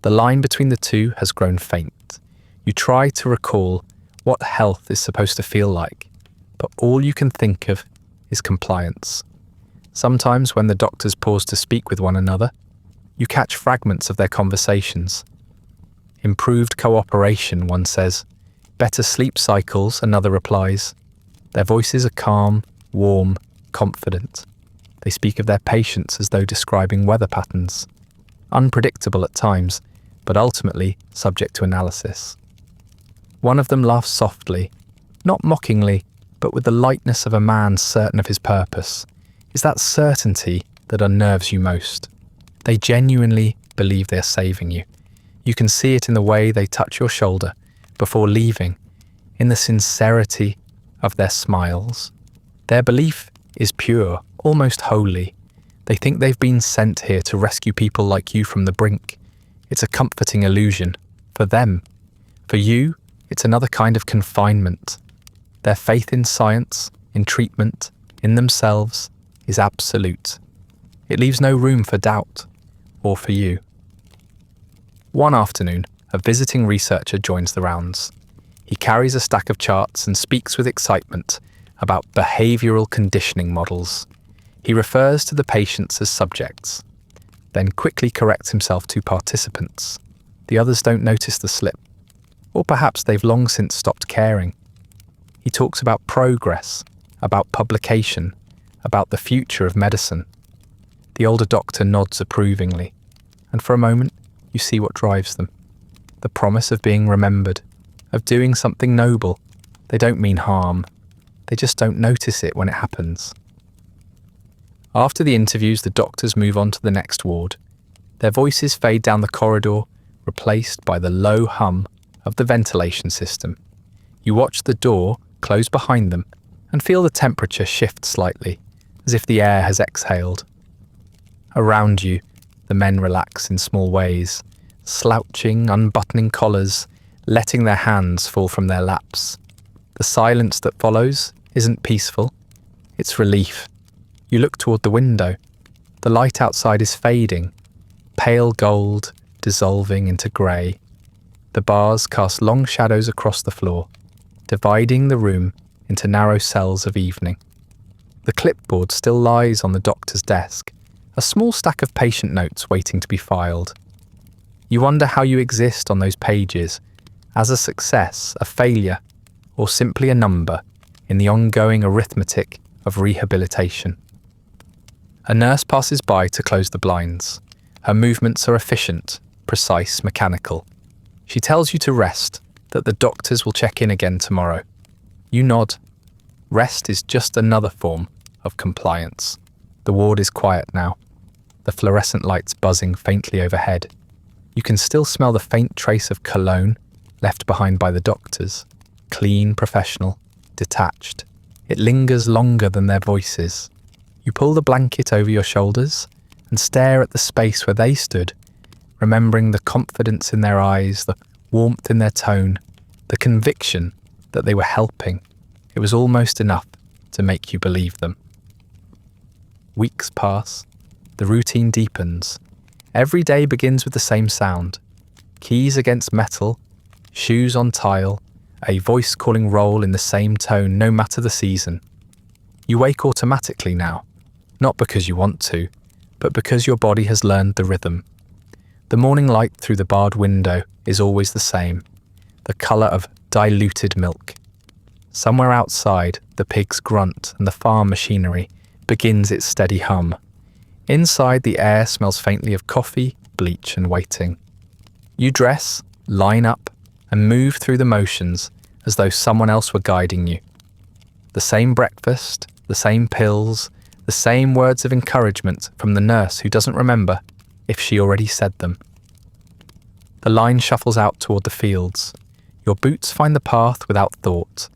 The line between the two has grown faint. You try to recall what health is supposed to feel like, but all you can think of is compliance. Sometimes when the doctors pause to speak with one another, you catch fragments of their conversations. Improved cooperation, one says. Better sleep cycles, another replies. Their voices are calm, warm, confident. They speak of their patients as though describing weather patterns. Unpredictable at times, but ultimately subject to analysis. One of them laughs softly, not mockingly, but with the lightness of a man certain of his purpose. It's that certainty that unnerves you most. They genuinely believe they're saving you. You can see it in the way they touch your shoulder before leaving, in the sincerity of their smiles. Their belief is pure, almost holy. They think they've been sent here to rescue people like you from the brink. It's a comforting illusion. For them. For you, it's another kind of confinement. Their faith in science, in treatment, in themselves, is absolute. It leaves no room for doubt, or for you. One afternoon, a visiting researcher joins the rounds. He carries a stack of charts and speaks with excitement about behavioral conditioning models. He refers to the patients as subjects, then quickly corrects himself to participants. The others don't notice the slip, or perhaps they've long since stopped caring. He talks about progress, about publication, about the future of medicine. The older doctor nods approvingly, and for a moment you see what drives them. The promise of being remembered, of doing something noble. They don't mean harm. They just don't notice it when it happens. After the interviews, the doctors move on to the next ward. Their voices fade down the corridor, replaced by the low hum of the ventilation system. You watch the door close behind them and feel the temperature shift slightly, as if the air has exhaled. Around you, the men relax in small ways, slouching, unbuttoning collars, letting their hands fall from their laps. The silence that follows isn't peaceful, it's relief. You look toward the window. The light outside is fading, pale gold dissolving into grey. The bars cast long shadows across the floor, dividing the room into narrow cells of evening. The clipboard still lies on the doctor's desk, a small stack of patient notes waiting to be filed. You wonder how you exist on those pages, as a success, a failure, or simply a number in the ongoing arithmetic of rehabilitation. A nurse passes by to close the blinds. Her movements are efficient, precise, mechanical. She tells you to rest, that the doctors will check in again tomorrow. You nod. Rest is just another form of compliance. The ward is quiet now, the fluorescent lights buzzing faintly overhead. You can still smell the faint trace of cologne left behind by the doctors. Clean, professional, detached. It lingers longer than their voices. You pull the blanket over your shoulders and stare at the space where they stood, remembering the confidence in their eyes, the warmth in their tone, the conviction that they were helping. It was almost enough to make you believe them. Weeks pass. The routine deepens. Every day begins with the same sound. Keys against metal, shoes on tile, a voice calling roll in the same tone no matter the season. You wake automatically now, not because you want to, but because your body has learned the rhythm. The morning light through the barred window is always the same, the colour of diluted milk. Somewhere outside, the pigs grunt and the farm machinery begins its steady hum. Inside, the air smells faintly of coffee, bleach and waiting. You dress, line up, and move through the motions as though someone else were guiding you. The same breakfast, the same pills, the same words of encouragement from the nurse who doesn't remember if she already said them. The line shuffles out toward the fields. Your boots find the path without thought.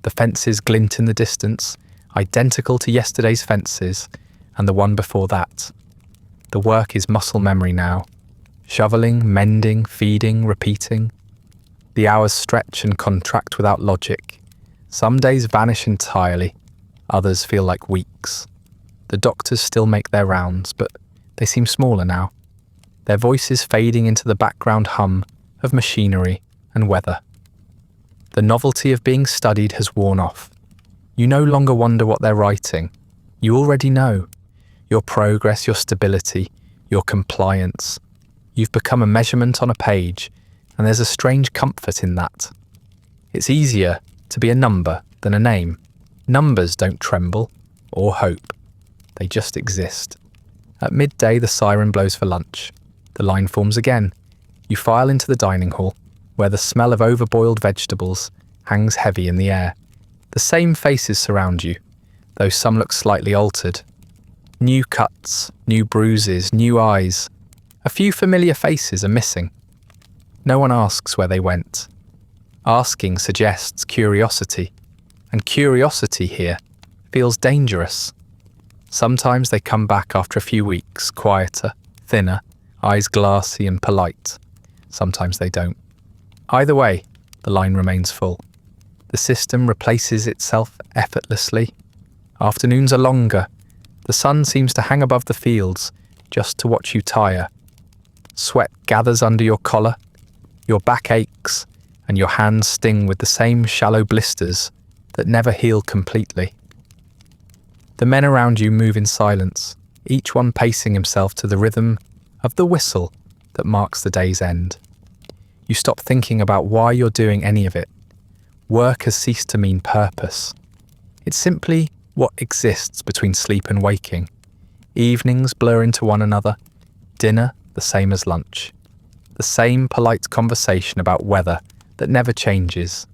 The fences glint in the distance, identical to yesterday's fences and the one before that. The work is muscle memory now. Shoveling, mending, feeding, repeating. The hours stretch and contract without logic. Some days vanish entirely, others feel like weeks. The doctors still make their rounds, but they seem smaller now. Their voices fading into the background hum of machinery and weather. The novelty of being studied has worn off. You no longer wonder what they're writing. You already know. Your progress, your stability, your compliance. You've become a measurement on a page, and there's a strange comfort in that. It's easier to be a number than a name. Numbers don't tremble or hope. They just exist. At midday, the siren blows for lunch. The line forms again. You file into the dining hall, where the smell of overboiled vegetables hangs heavy in the air. The same faces surround you, though some look slightly altered. New cuts, new bruises, new eyes. A few familiar faces are missing. No one asks where they went. Asking suggests curiosity, and curiosity here feels dangerous. Sometimes they come back after a few weeks, quieter, thinner, eyes glassy and polite. Sometimes they don't. Either way, the line remains full. The system replaces itself effortlessly. Afternoons are longer. The sun seems to hang above the fields, just to watch you tire. Sweat gathers under your collar, your back aches, and your hands sting with the same shallow blisters that never heal completely. The men around you move in silence, each one pacing himself to the rhythm of the whistle that marks the day's end. You stop thinking about why you're doing any of it. Work has ceased to mean purpose. It's simply what exists between sleep and waking. Evenings blur into one another, dinner the same as lunch. The same polite conversation about weather that never changes.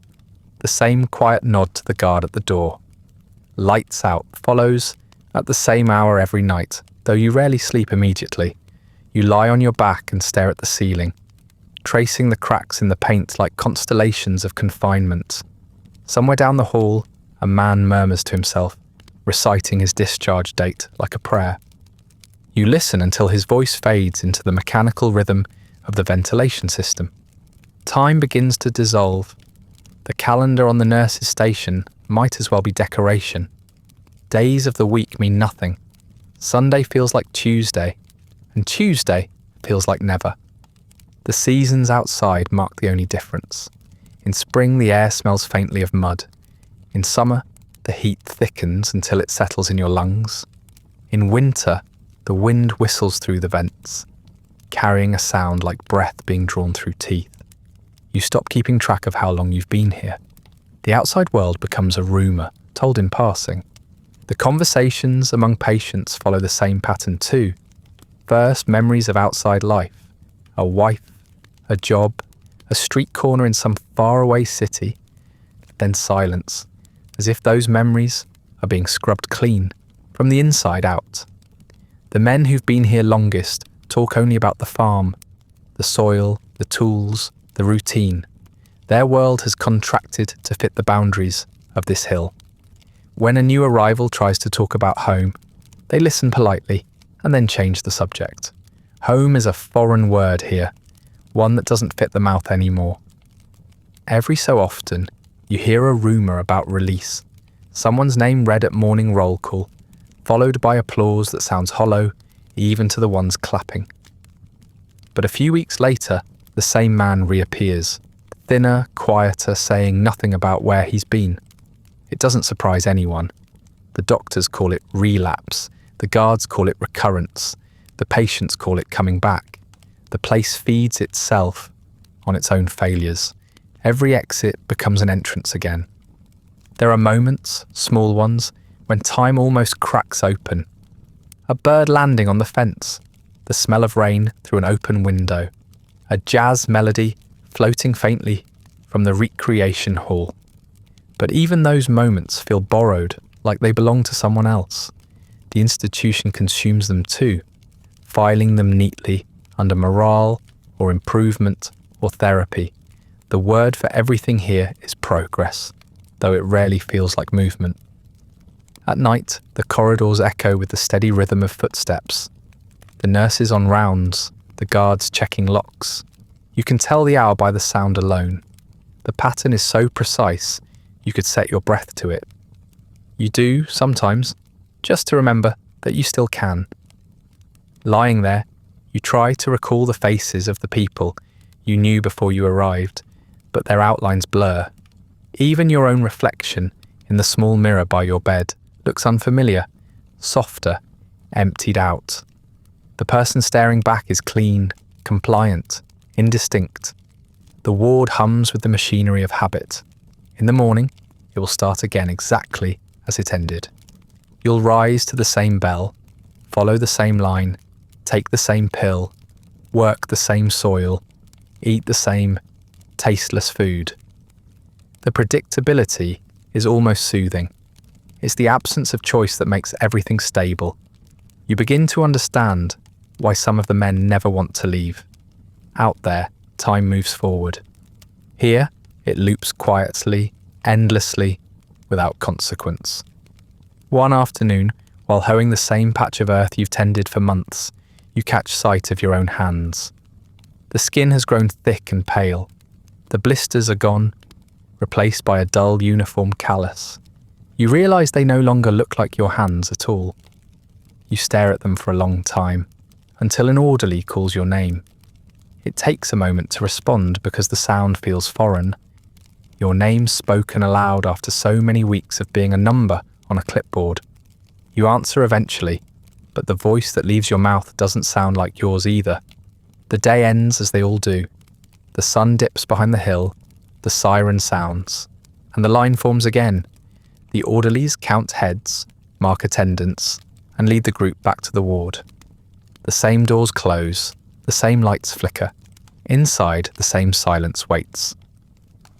The same quiet nod to the guard at the door. Lights out follows at the same hour every night, though you rarely sleep immediately. You lie on your back and stare at the ceiling, tracing the cracks in the paint like constellations of confinement. Somewhere down the hall, a man murmurs to himself, reciting his discharge date like a prayer. You listen until his voice fades into the mechanical rhythm of the ventilation system. Time begins to dissolve. The calendar on the nurse's station might as well be decoration. Days of the week mean nothing. Sunday feels like Tuesday, and Tuesday feels like never. The seasons outside mark the only difference. In spring, the air smells faintly of mud. In summer, the heat thickens until it settles in your lungs. In winter, the wind whistles through the vents, carrying a sound like breath being drawn through teeth. You stop keeping track of how long you've been here. The outside world becomes a rumour, told in passing. The conversations among patients follow the same pattern too. First, memories of outside life. A wife, a job, a street corner in some faraway city, then silence, as if those memories are being scrubbed clean from the inside out. The men who've been here longest talk only about the farm, the soil, the tools, the routine. Their world has contracted to fit the boundaries of this hill. When a new arrival tries to talk about home, they listen politely and then change the subject. Home is a foreign word here, one that doesn't fit the mouth anymore. Every so often, you hear a rumour about release, someone's name read at morning roll call, followed by applause that sounds hollow even to the ones clapping. But a few weeks later, the same man reappears, thinner, quieter, saying nothing about where he's been. It doesn't surprise anyone. The doctors call it relapse, the guards call it recurrence, the patients call it coming back. The place feeds itself on its own failures. Every exit becomes an entrance again. There are moments, small ones, when time almost cracks open. A bird landing on the fence, the smell of rain through an open window, a jazz melody floating faintly from the recreation hall. But even those moments feel borrowed, like they belong to someone else. The institution consumes them too, filing them neatly under morale or improvement or therapy. The word for everything here is progress, though it rarely feels like movement. At night, the corridors echo with the steady rhythm of footsteps. The nurses on rounds, the guards checking locks. You can tell the hour by the sound alone. The pattern is so precise, you could set your breath to it. You do, sometimes, just to remember that you still can. Lying there, you try to recall the faces of the people you knew before you arrived, but their outlines blur. Even your own reflection in the small mirror by your bed looks unfamiliar, softer, emptied out. The person staring back is clean, compliant, indistinct. The ward hums with the machinery of habit. In the morning, it will start again exactly as it ended. You'll rise to the same bell, follow the same line, take the same pill, work the same soil, eat the same tasteless food. The predictability is almost soothing. It's the absence of choice that makes everything stable. You begin to understand why some of the men never want to leave. Out there, time moves forward. Here, it loops quietly, endlessly, without consequence. One afternoon, while hoeing the same patch of earth you've tended for months, you catch sight of your own hands. The skin has grown thick and pale. The blisters are gone, replaced by a dull uniform callus. You realise they no longer look like your hands at all. You stare at them for a long time, until an orderly calls your name. It takes a moment to respond because the sound feels foreign. Your name spoken aloud after so many weeks of being a number on a clipboard. You answer eventually, but the voice that leaves your mouth doesn't sound like yours either. The day ends as they all do. The sun dips behind the hill, the siren sounds, and the line forms again. The orderlies count heads, mark attendance, and lead the group back to the ward. The same doors close, the same lights flicker. Inside, the same silence waits.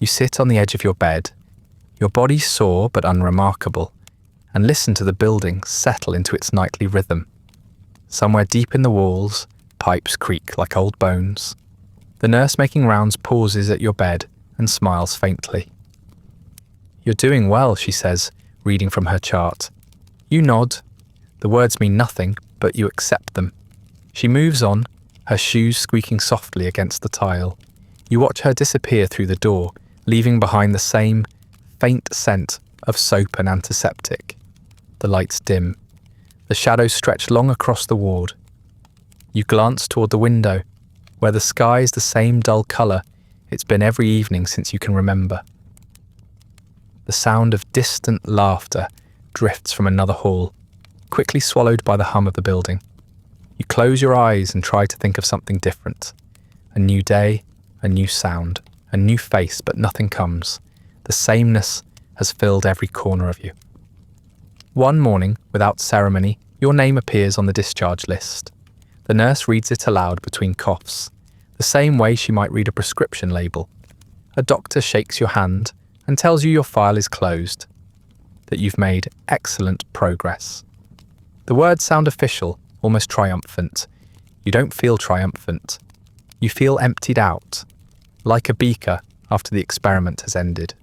You sit on the edge of your bed, your body sore but unremarkable, and listen to the building settle into its nightly rhythm. Somewhere deep in the walls, pipes creak like old bones. The nurse making rounds pauses at your bed and smiles faintly. "You're doing well," she says, reading from her chart. You nod. The words mean nothing, but you accept them. She moves on, her shoes squeaking softly against the tile. You watch her disappear through the door, leaving behind the same faint scent of soap and antiseptic. The lights dim. The shadows stretch long across the ward. You glance toward the window, where the sky is the same dull colour it's been every evening since you can remember. The sound of distant laughter drifts from another hall, quickly swallowed by the hum of the building. You close your eyes and try to think of something different. A new day, a new sound, a new face, but nothing comes. The sameness has filled every corner of you. One morning, without ceremony, your name appears on the discharge list. The nurse reads it aloud between coughs. the same way she might read a prescription label. A doctor shakes your hand and tells you your file is closed, that you've made excellent progress. The words sound official, almost triumphant. You don't feel triumphant. You feel emptied out, like a beaker after the experiment has ended.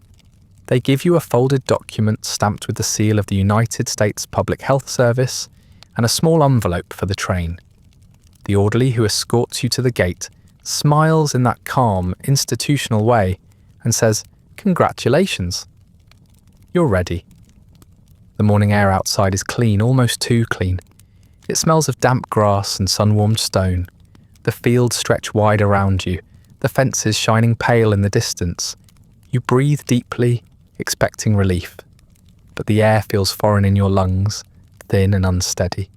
They give you a folded document stamped with the seal of the United States Public Health Service and a small envelope for the train. The orderly who escorts you to the gate smiles in that calm, institutional way and says, "Congratulations." You're ready. The morning air outside is clean, almost too clean. It smells of damp grass and sun-warmed stone. The fields stretch wide around you, the fences shining pale in the distance. You breathe deeply, expecting relief. But the air feels foreign in your lungs, thin and unsteady.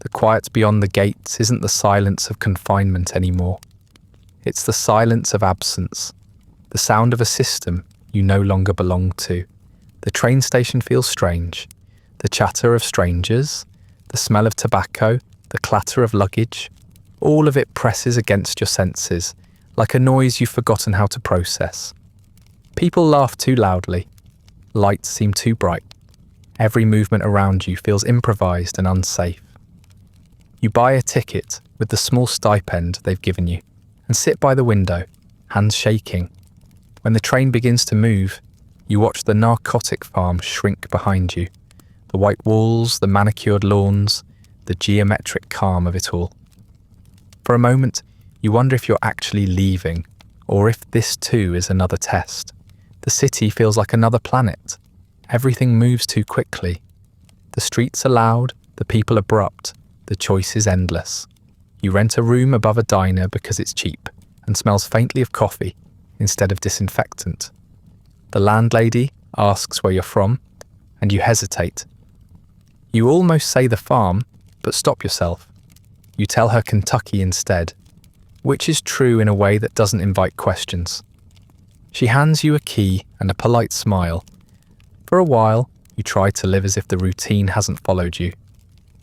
The quiet beyond the gates isn't the silence of confinement anymore. It's the silence of absence, the sound of a system you no longer belong to. The train station feels strange. The chatter of strangers, the smell of tobacco, the clatter of luggage, all of it presses against your senses, like a noise you've forgotten how to process. People laugh too loudly. Lights seem too bright. Every movement around you feels improvised and unsafe. You buy a ticket with the small stipend they've given you and sit by the window, hands shaking. When the train begins to move, you watch the Narcotic farm shrink behind you. The white walls, the manicured lawns, the geometric calm of it all. For a moment, you wonder if you're actually leaving, or if this too is another test. The city feels like another planet. Everything moves too quickly. The streets are loud, the people abrupt, the choice is endless. You rent a room above a diner because it's cheap and smells faintly of coffee instead of disinfectant. The landlady asks where you're from, and you hesitate. You almost say the farm, but stop yourself. You tell her Kentucky instead, which is true in a way that doesn't invite questions. She hands you a key and a polite smile. For a while, you try to live as if the routine hasn't followed you.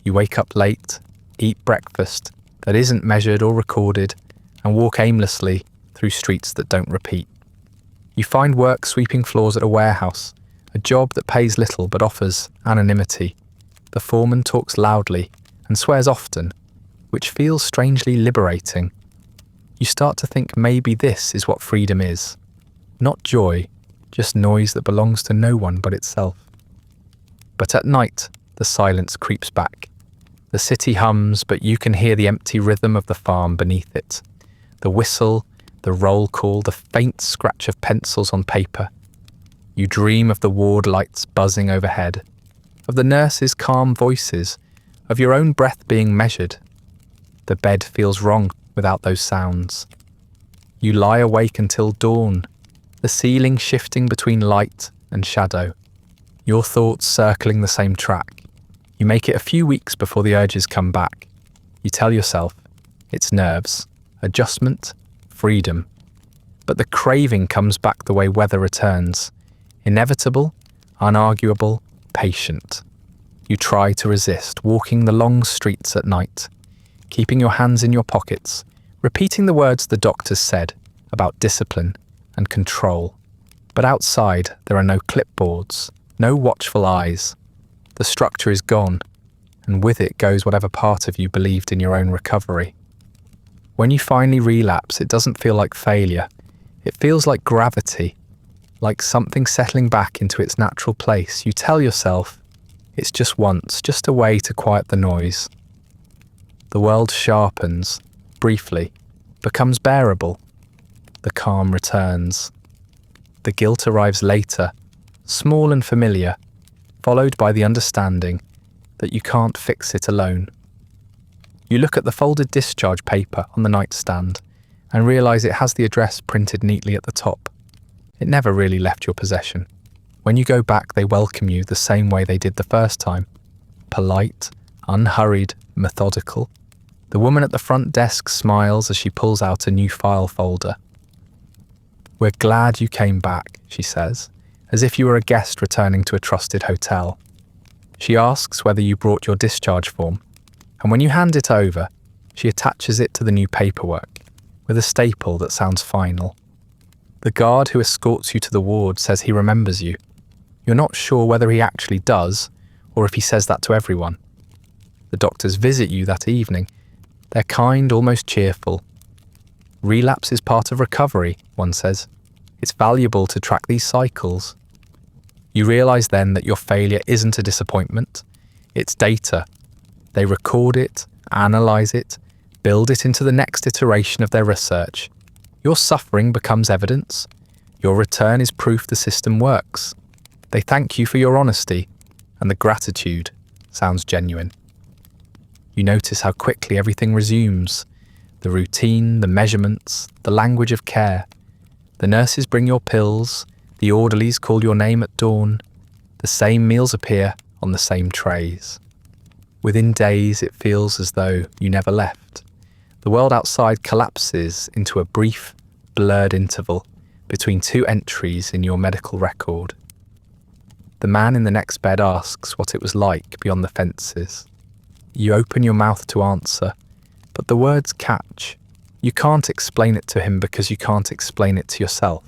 You wake up late, eat breakfast that isn't measured or recorded, and walk aimlessly through streets that don't repeat. You find work sweeping floors at a warehouse, a job that pays little but offers anonymity. The foreman talks loudly and swears often, which feels strangely liberating. You start to think maybe this is what freedom is. Not joy, just noise that belongs to no one but itself. But at night, the silence creeps back. The city hums, but you can hear the empty rhythm of the farm beneath it. The whistle, the roll call, the faint scratch of pencils on paper. You dream of the ward lights buzzing overhead, of the nurses' calm voices, of your own breath being measured. The bed feels wrong without those sounds. You lie awake until dawn, the ceiling shifting between light and shadow, your thoughts circling the same track. You make it a few weeks before the urges come back. You tell yourself, it's nerves, adjustment, freedom. But the craving comes back the way weather returns. Inevitable, unarguable, patient. You try to resist, walking the long streets at night, keeping your hands in your pockets, repeating the words the doctors said about discipline and control. But outside, there are no clipboards, no watchful eyes. The structure is gone, and with it goes whatever part of you believed in your own recovery. When you finally relapse, it doesn't feel like failure. It feels like gravity, like something settling back into its natural place. You tell yourself, it's just once, just a way to quiet the noise. The world sharpens, briefly, becomes bearable. The calm returns. The guilt arrives later, small and familiar, followed by the understanding that you can't fix it alone. You look at the folded discharge paper on the nightstand and realise it has the address printed neatly at the top. It never really left your possession. When you go back, they welcome you the same way they did the first time. Polite, unhurried, methodical. The woman at the front desk smiles as she pulls out a new file folder. "We're glad you came back," she says, as if you were a guest returning to a trusted hotel. She asks whether you brought your discharge form, and when you hand it over, she attaches it to the new paperwork with a staple that sounds final. The guard who escorts you to the ward says he remembers you. You're not sure whether he actually does, or if he says that to everyone. The doctors visit you that evening. They're kind, almost cheerful. Relapse is part of recovery, one says. It's valuable to track these cycles. You realise then that your failure isn't a disappointment. It's data. They record it, analyse it, build it into the next iteration of their research. Your suffering becomes evidence. Your return is proof the system works. They thank you for your honesty, and the gratitude sounds genuine. You notice how quickly everything resumes. The routine, the measurements, the language of care. The nurses bring your pills, the orderlies call your name at dawn. The same meals appear on the same trays. Within days, it feels as though you never left. The world outside collapses into a brief, blurred interval between two entries in your medical record. The man in the next bed asks what it was like beyond the fences. You open your mouth to answer, but the words catch. You can't explain it to him because you can't explain it to yourself.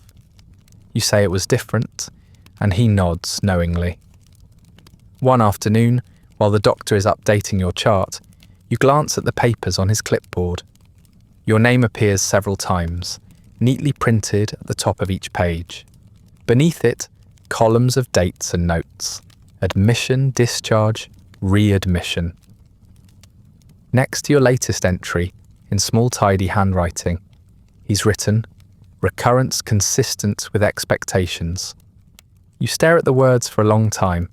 You say it was different, and he nods knowingly. One afternoon, while the doctor is updating your chart, you glance at the papers on his clipboard. Your name appears several times, neatly printed at the top of each page. Beneath it, columns of dates and notes. Admission, discharge, readmission. Next to your latest entry, in small tidy handwriting, he's written, recurrence consistent with expectations. You stare at the words for a long time.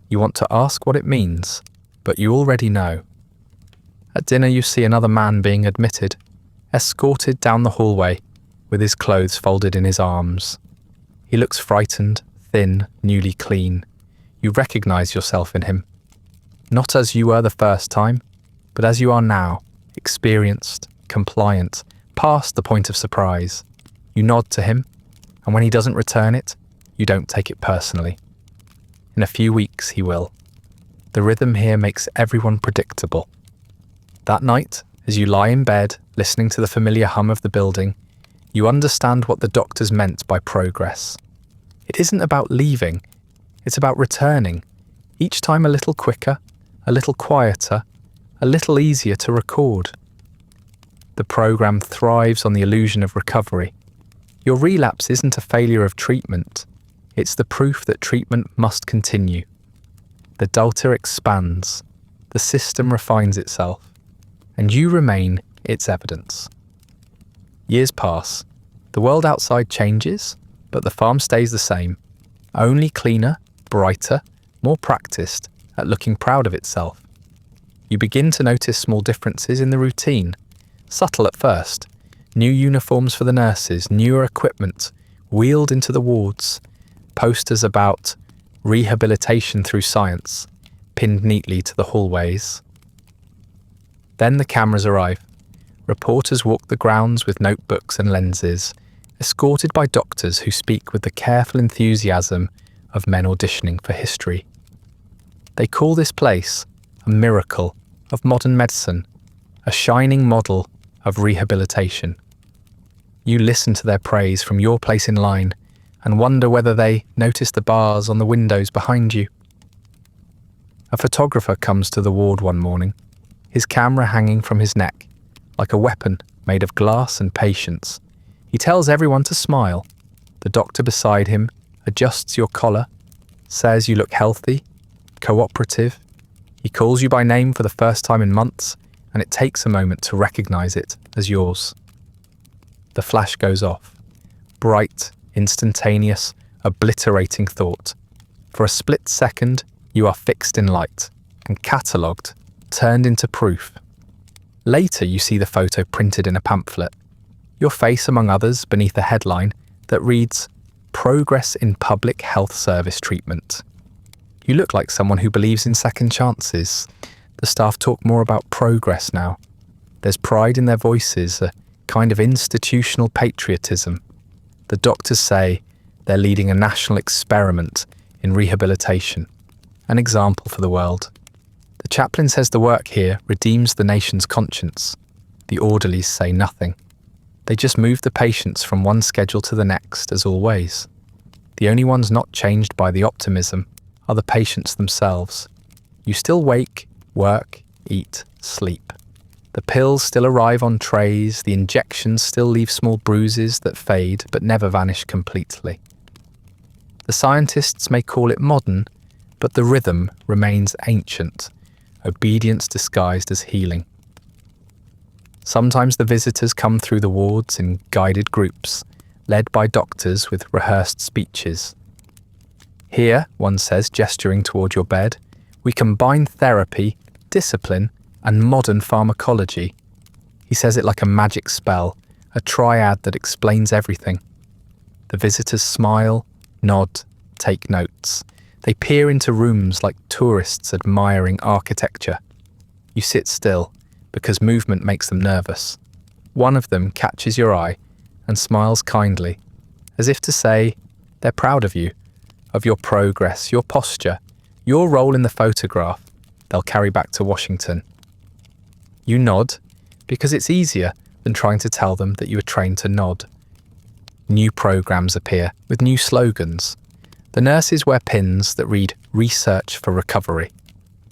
You want to ask what it means, but you already know. At dinner you see another man being admitted, escorted down the hallway, with his clothes folded in his arms. He looks frightened, thin, newly clean. You recognise yourself in him. Not as you were the first time, but as you are now, experienced, compliant, past the point of surprise. You nod to him, and when he doesn't return it, you don't take it personally. In a few weeks he will. The rhythm here makes everyone predictable. That night, as you lie in bed, listening to the familiar hum of the building, you understand what the doctors meant by progress. It isn't about leaving, it's about returning, each time a little quicker, a little quieter, a little easier to record. The program thrives on the illusion of recovery. Your relapse isn't a failure of treatment, it's the proof that treatment must continue. The delta expands, the system refines itself, and you remain its evidence. Years pass, the world outside changes, but the farm stays the same, only cleaner, brighter, more practiced at looking proud of itself. You begin to notice small differences in the routine, subtle at first. New uniforms for the nurses, newer equipment, wheeled into the wards, posters about rehabilitation through science, pinned neatly to the hallways. Then the cameras arrive. Reporters walk the grounds with notebooks and lenses, escorted by doctors who speak with the careful enthusiasm of men auditioning for history. They call this place a miracle of modern medicine, a shining model of rehabilitation. You listen to their praise from your place in line and wonder whether they notice the bars on the windows behind you. A photographer comes to the ward one morning, his camera hanging from his neck, like a weapon made of glass and patience. He tells everyone to smile. The doctor beside him adjusts your collar, says you look healthy, cooperative. He calls you by name for the first time in months, and it takes a moment to recognise it as yours. The flash goes off. Bright, instantaneous, obliterating thought. For a split second, you are fixed in light and catalogued, turned into proof. Later, you see the photo printed in a pamphlet. Your face among others beneath a headline that reads, Progress in Public Health Service Treatment. You look like someone who believes in second chances. The staff talk more about progress now. There's pride in their voices, a kind of institutional patriotism. The doctors say they're leading a national experiment in rehabilitation, an example for the world. The chaplain says the work here redeems the nation's conscience. The orderlies say nothing. They just move the patients from one schedule to the next, as always. The only ones not changed by the optimism are the patients themselves. You still wake, work, eat, sleep. The pills still arrive on trays, the injections still leave small bruises that fade but never vanish completely. The scientists may call it modern, but the rhythm remains ancient, obedience disguised as healing. Sometimes the visitors come through the wards in guided groups, led by doctors with rehearsed speeches. Here, one says, gesturing toward your bed, we combine therapy, discipline, and modern pharmacology. He says it like a magic spell, a triad that explains everything. The visitors smile, nod, take notes. They peer into rooms like tourists admiring architecture. You sit still, because movement makes them nervous. One of them catches your eye and smiles kindly, as if to say, they're proud of you, of your progress, your posture, your role in the photograph they'll carry back to Washington. You nod, because it's easier than trying to tell them that you were trained to nod. New programs appear with new slogans. The nurses wear pins that read Research for Recovery.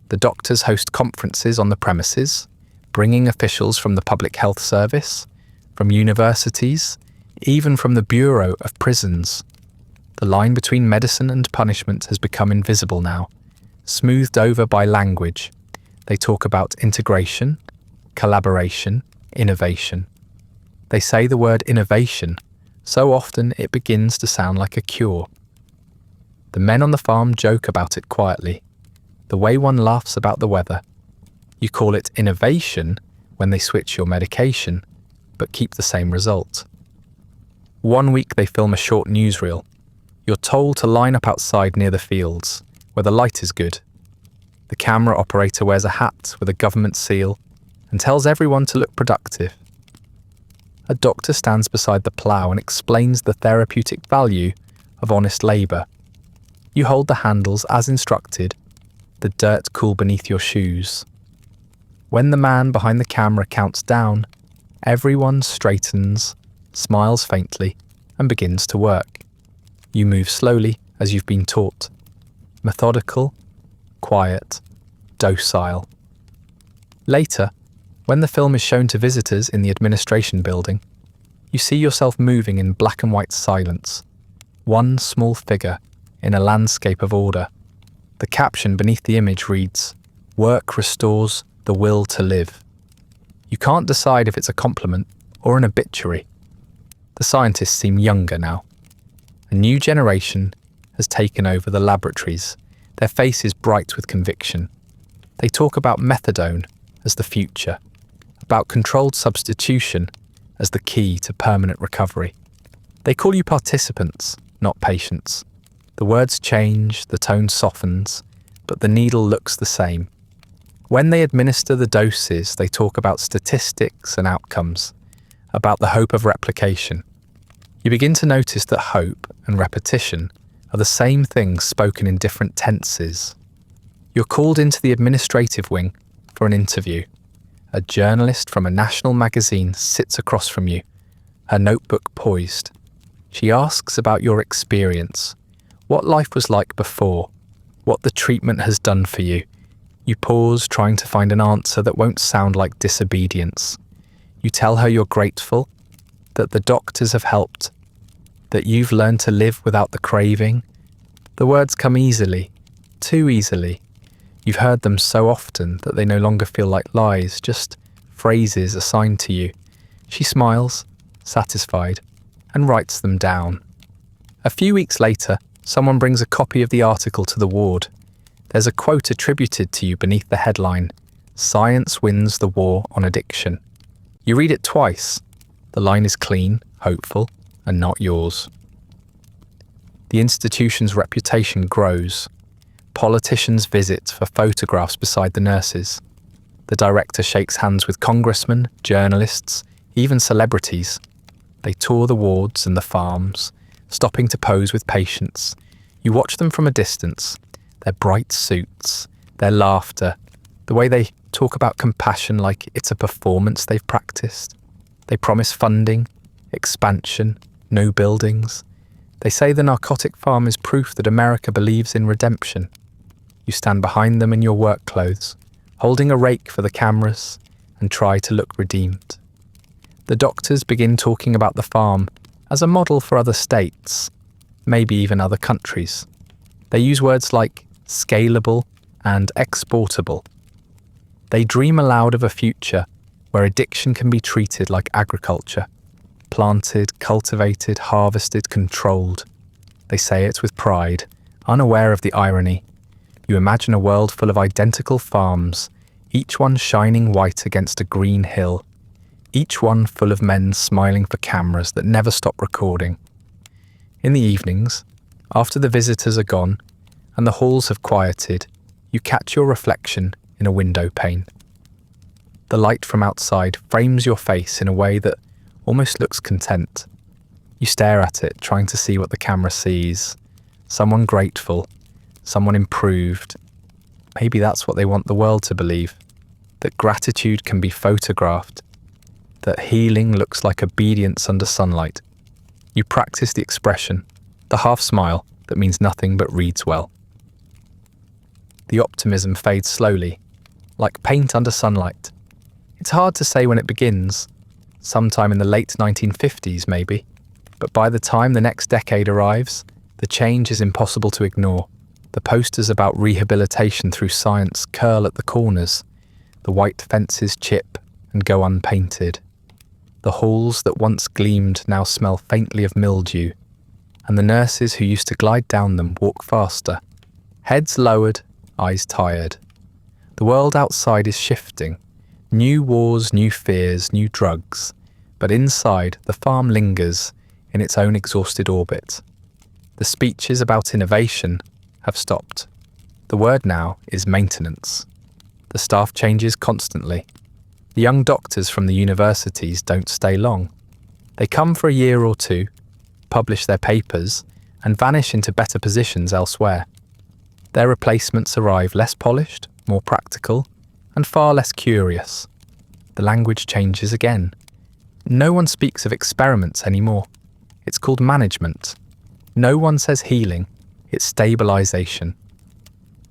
The doctors host conferences on the premises, bringing officials from the Public Health Service, from universities, even from the Bureau of Prisons. The line between medicine and punishment has become invisible now, smoothed over by language. They talk about integration, collaboration, innovation. They say the word innovation so often it begins to sound like a cure. The men on the farm joke about it quietly, the way one laughs about the weather. You call it innovation when they switch your medication, but keep the same result. One week they film a short newsreel. You're told to line up outside near the fields, where the light is good. The camera operator wears a hat with a government seal and tells everyone to look productive. A doctor stands beside the plough and explains the therapeutic value of honest labour. You hold the handles as instructed, the dirt cool beneath your shoes. When the man behind the camera counts down, everyone straightens, smiles faintly, and begins to work. You move slowly as you've been taught. Methodical, quiet, docile. Later, when the film is shown to visitors in the administration building, you see yourself moving in black and white silence, one small figure in a landscape of order. The caption beneath the image reads, "Work restores the will to live." You can't decide if it's a compliment or an obituary. The scientists seem younger now. A new generation has taken over the laboratories, their faces bright with conviction. They talk about methadone as the future, about controlled substitution as the key to permanent recovery. They call you participants, not patients. The words change, the tone softens, but the needle looks the same. When they administer the doses, they talk about statistics and outcomes, about the hope of replication. You begin to notice that hope and repetition are the same things spoken in different tenses. You're called into the administrative wing for an interview. A journalist from a national magazine sits across from you, her notebook poised. She asks about your experience, what life was like before, what the treatment has done for you. You pause, trying to find an answer that won't sound like disobedience. You tell her you're grateful, that the doctors have helped, that you've learned to live without the craving. The words come easily, too easily. You've heard them so often that they no longer feel like lies, just phrases assigned to you. She smiles, satisfied, and writes them down. A few weeks later, someone brings a copy of the article to the ward. There's a quote attributed to you beneath the headline, "Science wins the war on addiction." You read it twice. The line is clean, hopeful, and not yours. The institution's reputation grows. Politicians visit for photographs beside the nurses. The director shakes hands with congressmen, journalists, even celebrities. They tour the wards and the farms, stopping to pose with patients. You watch them from a distance, their bright suits, their laughter, the way they talk about compassion like it's a performance they've practiced. They promise funding, expansion, no buildings. They say the narcotic farm is proof that America believes in redemption. You stand behind them in your work clothes, holding a rake for the cameras, and try to look redeemed. The doctors begin talking about the farm as a model for other states, maybe even other countries. They use words like scalable and exportable. They dream aloud of a future where addiction can be treated like agriculture, planted, cultivated, harvested, controlled. They say it with pride, unaware of the irony. You imagine a world full of identical farms, each one shining white against a green hill, each one full of men smiling for cameras that never stop recording. In the evenings, after the visitors are gone and the halls have quieted, you catch your reflection in a window pane. The light from outside frames your face in a way that almost looks content. You stare at it, trying to see what the camera sees. Someone grateful, someone improved. Maybe that's what they want the world to believe, that gratitude can be photographed, that healing looks like obedience under sunlight. You practice the expression, the half smile that means nothing but reads well. The optimism fades slowly, like paint under sunlight. It's hard to say when it begins, sometime in the late 1950s maybe, but by the time the next decade arrives, the change is impossible to ignore. The posters about rehabilitation through science curl at the corners, the white fences chip and go unpainted. The halls that once gleamed now smell faintly of mildew, and the nurses who used to glide down them walk faster, heads lowered, eyes tired. The world outside is shifting. New wars, new fears, new drugs. But inside, the farm lingers in its own exhausted orbit. The speeches about innovation have stopped. The word now is maintenance. The staff changes constantly. The young doctors from the universities don't stay long. They come for a year or two, publish their papers, and vanish into better positions elsewhere. Their replacements arrive less polished, more practical, and far less curious. The language changes again. No one speaks of experiments anymore. It's called management. No one says healing. It's stabilization.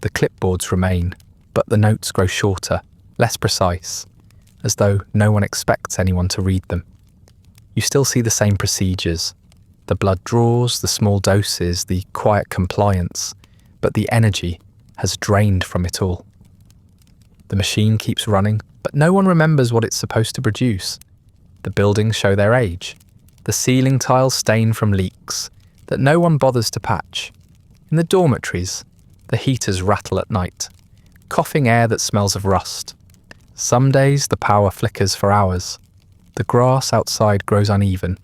The clipboards remain, but the notes grow shorter, less precise, as though no one expects anyone to read them. You still see the same procedures, the blood draws, the small doses, the quiet compliance, but the energy has drained from it all. The machine keeps running, but no one remembers what it's supposed to produce. The buildings show their age. The ceiling tiles stain from leaks that no one bothers to patch. In the dormitories, the heaters rattle at night, coughing air that smells of rust. Some days the power flickers for hours. The grass outside grows uneven.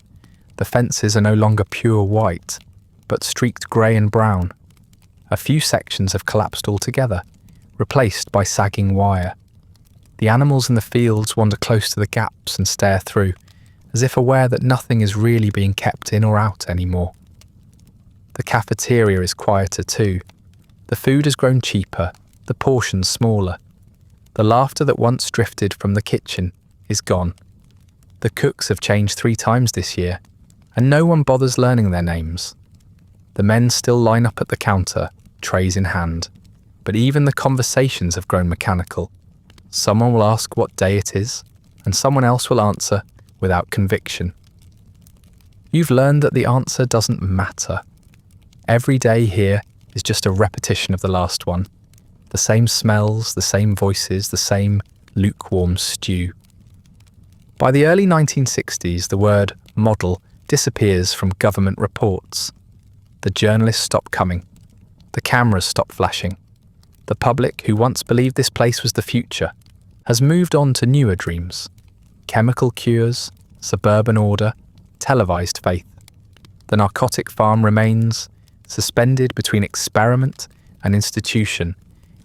The fences are no longer pure white, but streaked grey and brown. A few sections have collapsed altogether, replaced by sagging wire. The animals in the fields wander close to the gaps and stare through, as if aware that nothing is really being kept in or out anymore. The cafeteria is quieter too. The food has grown cheaper, the portions smaller. The laughter that once drifted from the kitchen is gone. The cooks have changed 3 times this year, and no one bothers learning their names. The men still line up at the counter, trays in hand, but even the conversations have grown mechanical. Someone will ask what day it is, and someone else will answer without conviction. You've learned that the answer doesn't matter. Every day here is just a repetition of the last one. The same smells, the same voices, the same lukewarm stew. By the early 1960s, the word model disappears from government reports. The journalists stop coming. The cameras stop flashing. The public, who once believed this place was the future, has moved on to newer dreams. Chemical cures, suburban order, televised faith. The narcotic farm remains, suspended between experiment and institution,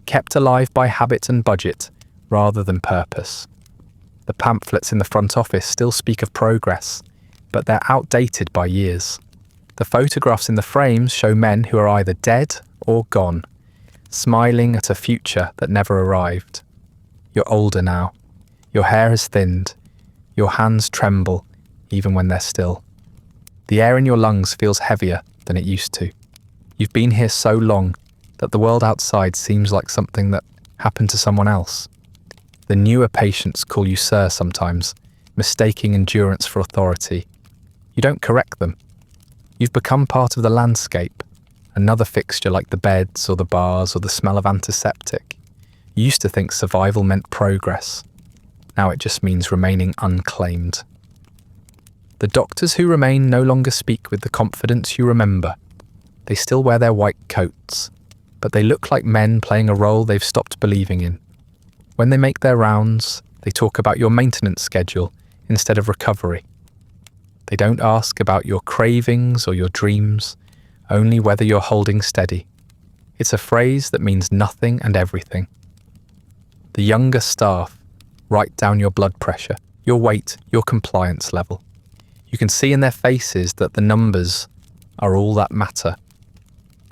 kept alive by habit and budget rather than purpose. The pamphlets in the front office still speak of progress, but they're outdated by years. The photographs in the frames show men who are either dead or gone, smiling at a future that never arrived. You're older now. Your hair has thinned. Your hands tremble, even when they're still. The air in your lungs feels heavier than it used to. You've been here so long that the world outside seems like something that happened to someone else. The newer patients call you sir sometimes, mistaking endurance for authority. You don't correct them. You've become part of the landscape, another fixture like the beds or the bars or the smell of antiseptic. You used to think survival meant progress. Now it just means remaining unclaimed. The doctors who remain no longer speak with the confidence you remember. They still wear their white coats, but they look like men playing a role they've stopped believing in. When they make their rounds, they talk about your maintenance schedule instead of recovery. They don't ask about your cravings or your dreams, only whether you're holding steady. It's a phrase that means nothing and everything. The younger staff write down your blood pressure, your weight, your compliance level. You can see in their faces that the numbers are all that matter.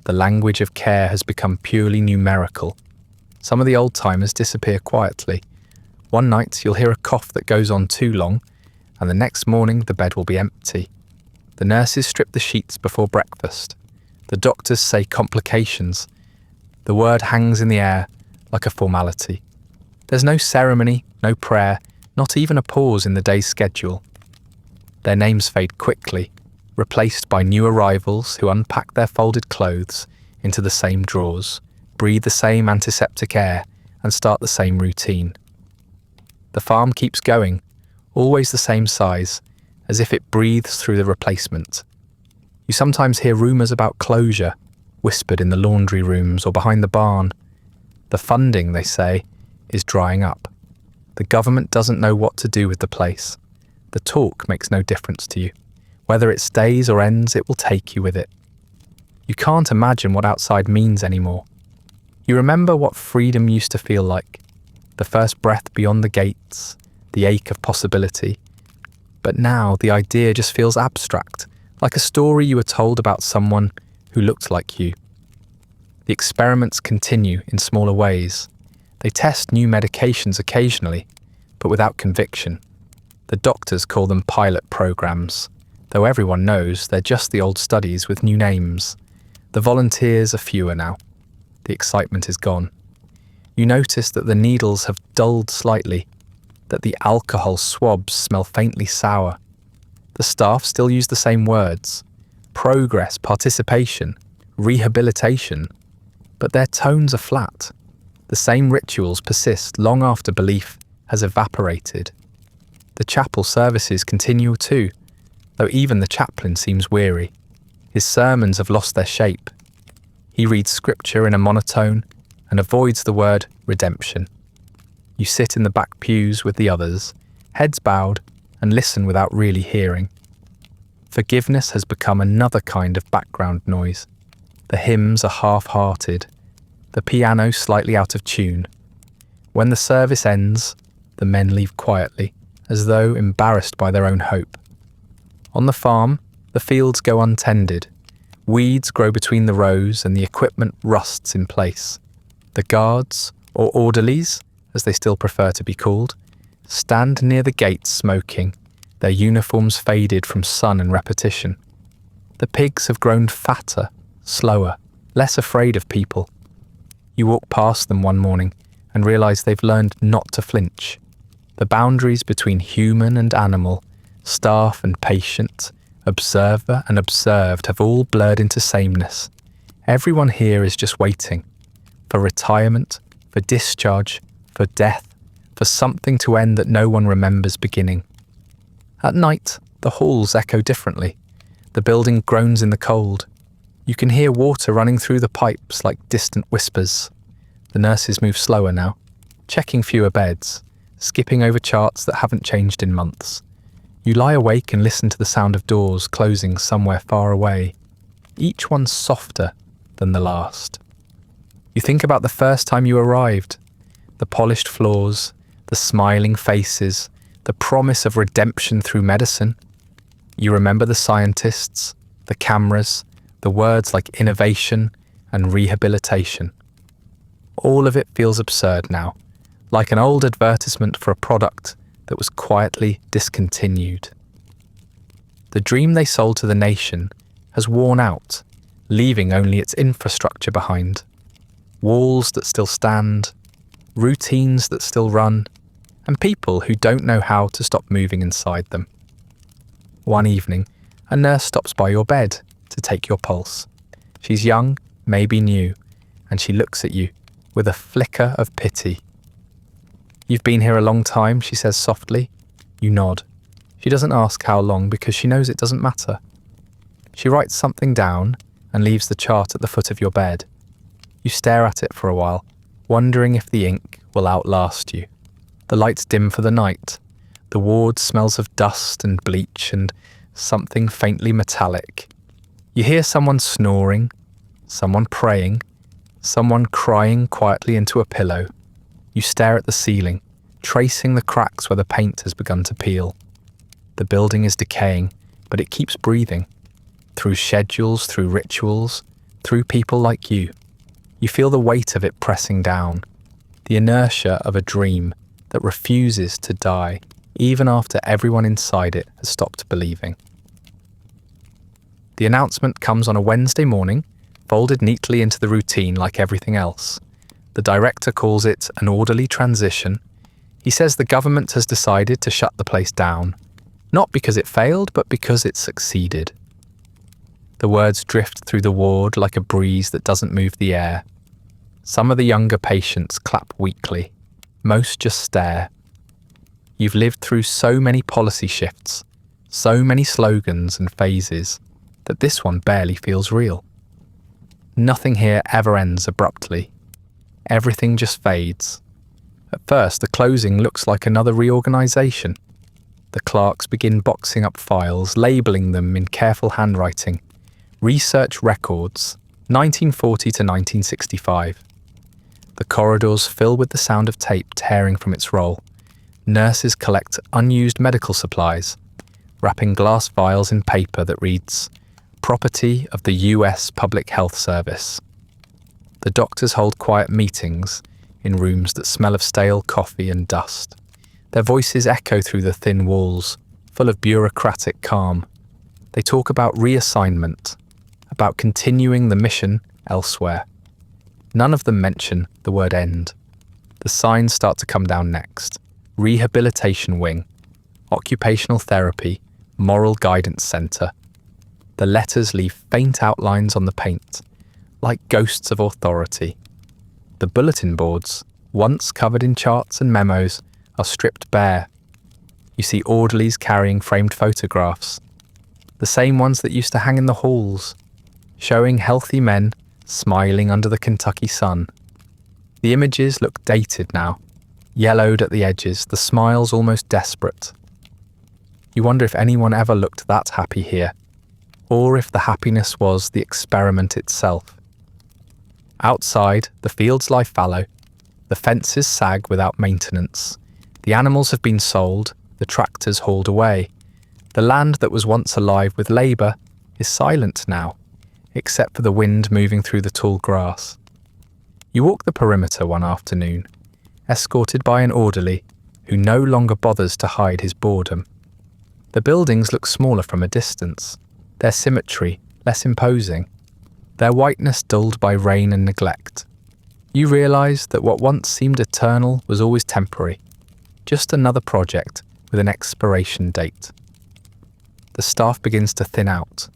The language of care has become purely numerical. Some of the old-timers disappear quietly. One night you'll hear a cough that goes on too long, and the next morning the bed will be empty. The nurses strip the sheets before breakfast. The doctors say complications. The word hangs in the air like a formality. There's no ceremony, no prayer, not even a pause in the day's schedule. Their names fade quickly, replaced by new arrivals who unpack their folded clothes into the same drawers, breathe the same antiseptic air, and start the same routine. The farm keeps going, always the same size, as if it breathes through the replacement. You sometimes hear rumours about closure, whispered in the laundry rooms or behind the barn. The funding, they say, is drying up. The government doesn't know what to do with the place. The talk makes no difference to you. Whether it stays or ends, it will take you with it. You can't imagine what outside means anymore. You remember what freedom used to feel like. The first breath beyond the gates, the ache of possibility. But now the idea just feels abstract, like a story you were told about someone who looked like you. The experiments continue in smaller ways. They test new medications occasionally, but without conviction. The doctors call them pilot programs, though everyone knows they're just the old studies with new names. The volunteers are fewer now. The excitement is gone. You notice that the needles have dulled slightly, that the alcohol swabs smell faintly sour. The staff still use the same words: progress, participation, rehabilitation, but their tones are flat. The same rituals persist long after belief has evaporated. The chapel services continue too, though even the chaplain seems weary. His sermons have lost their shape. He reads scripture in a monotone and avoids the word redemption. You sit in the back pews with the others, heads bowed, and listen without really hearing. Forgiveness has become another kind of background noise. The hymns are half-hearted, the piano slightly out of tune. When the service ends, the men leave quietly, as though embarrassed by their own hope. On the farm, the fields go untended. Weeds grow between the rows and the equipment rusts in place. The guards, or orderlies, as they still prefer to be called, stand near the gates smoking, their uniforms faded from sun and repetition. The pigs have grown fatter, slower, less afraid of people. You walk past them one morning and realise they've learned not to flinch. The boundaries between human and animal, staff and patient, observer and observed have all blurred into sameness. Everyone here is just waiting for retirement, for discharge, for death, for something to end that no one remembers beginning. At night, the halls echo differently. The building groans in the cold. You can hear water running through the pipes like distant whispers. The nurses move slower now, checking fewer beds, skipping over charts that haven't changed in months. You lie awake and listen to the sound of doors closing somewhere far away, each one softer than the last. You think about the first time you arrived, the polished floors, the smiling faces, the promise of redemption through medicine. You remember the scientists, the cameras, the words like innovation and rehabilitation. All of it feels absurd now, like an old advertisement for a product that was quietly discontinued. The dream they sold to the nation has worn out, leaving only its infrastructure behind. Walls that still stand, routines that still run, and people who don't know how to stop moving inside them. One evening, a nurse stops by your bed to take your pulse. She's young, maybe new, and she looks at you with a flicker of pity. "You've been here a long time," she says softly. You nod. She doesn't ask how long because she knows it doesn't matter. She writes something down and leaves the chart at the foot of your bed. You stare at it for a while, wondering if the ink will outlast you. The lights dim for the night. The ward smells of dust and bleach and something faintly metallic. You hear someone snoring, someone praying, someone crying quietly into a pillow. You stare at the ceiling, tracing the cracks where the paint has begun to peel. The building is decaying, but it keeps breathing. Through schedules, through rituals, through people like you. You feel the weight of it pressing down, the inertia of a dream that refuses to die even after everyone inside it has stopped believing. The announcement comes on a Wednesday morning, folded neatly into the routine like everything else. The director calls it an orderly transition. He says the government has decided to shut the place down, not because it failed, but because it succeeded. The words drift through the ward like a breeze that doesn't move the air. Some of the younger patients clap weakly. Most just stare. You've lived through so many policy shifts, so many slogans and phases, that this one barely feels real. Nothing here ever ends abruptly. Everything just fades. At first, the closing looks like another reorganisation. The clerks begin boxing up files, labelling them in careful handwriting. Research records, 1940 to 1965. The corridors fill with the sound of tape tearing from its roll. Nurses collect unused medical supplies, wrapping glass vials in paper that reads, "Property of the US Public Health Service." The doctors hold quiet meetings in rooms that smell of stale coffee and dust. Their voices echo through the thin walls, full of bureaucratic calm. They talk about reassignment, about continuing the mission elsewhere. None of them mention the word end. The signs start to come down next. Rehabilitation wing, occupational therapy, moral guidance centre. The letters leave faint outlines on the paint, like ghosts of authority. The bulletin boards, once covered in charts and memos, are stripped bare. You see orderlies carrying framed photographs, the same ones that used to hang in the halls, showing healthy men smiling under the Kentucky sun. The images look dated now, yellowed at the edges, the smiles almost desperate. You wonder if anyone ever looked that happy here, or if the happiness was the experiment itself. Outside, the fields lie fallow, the fences sag without maintenance, the animals have been sold, the tractors hauled away. The land that was once alive with labour is silent now, except for the wind moving through the tall grass. You walk the perimeter one afternoon, escorted by an orderly who no longer bothers to hide his boredom. The buildings look smaller from a distance, their symmetry less imposing, their whiteness dulled by rain and neglect. You realise that what once seemed eternal was always temporary, just another project with an expiration date. The staff begins to thin out.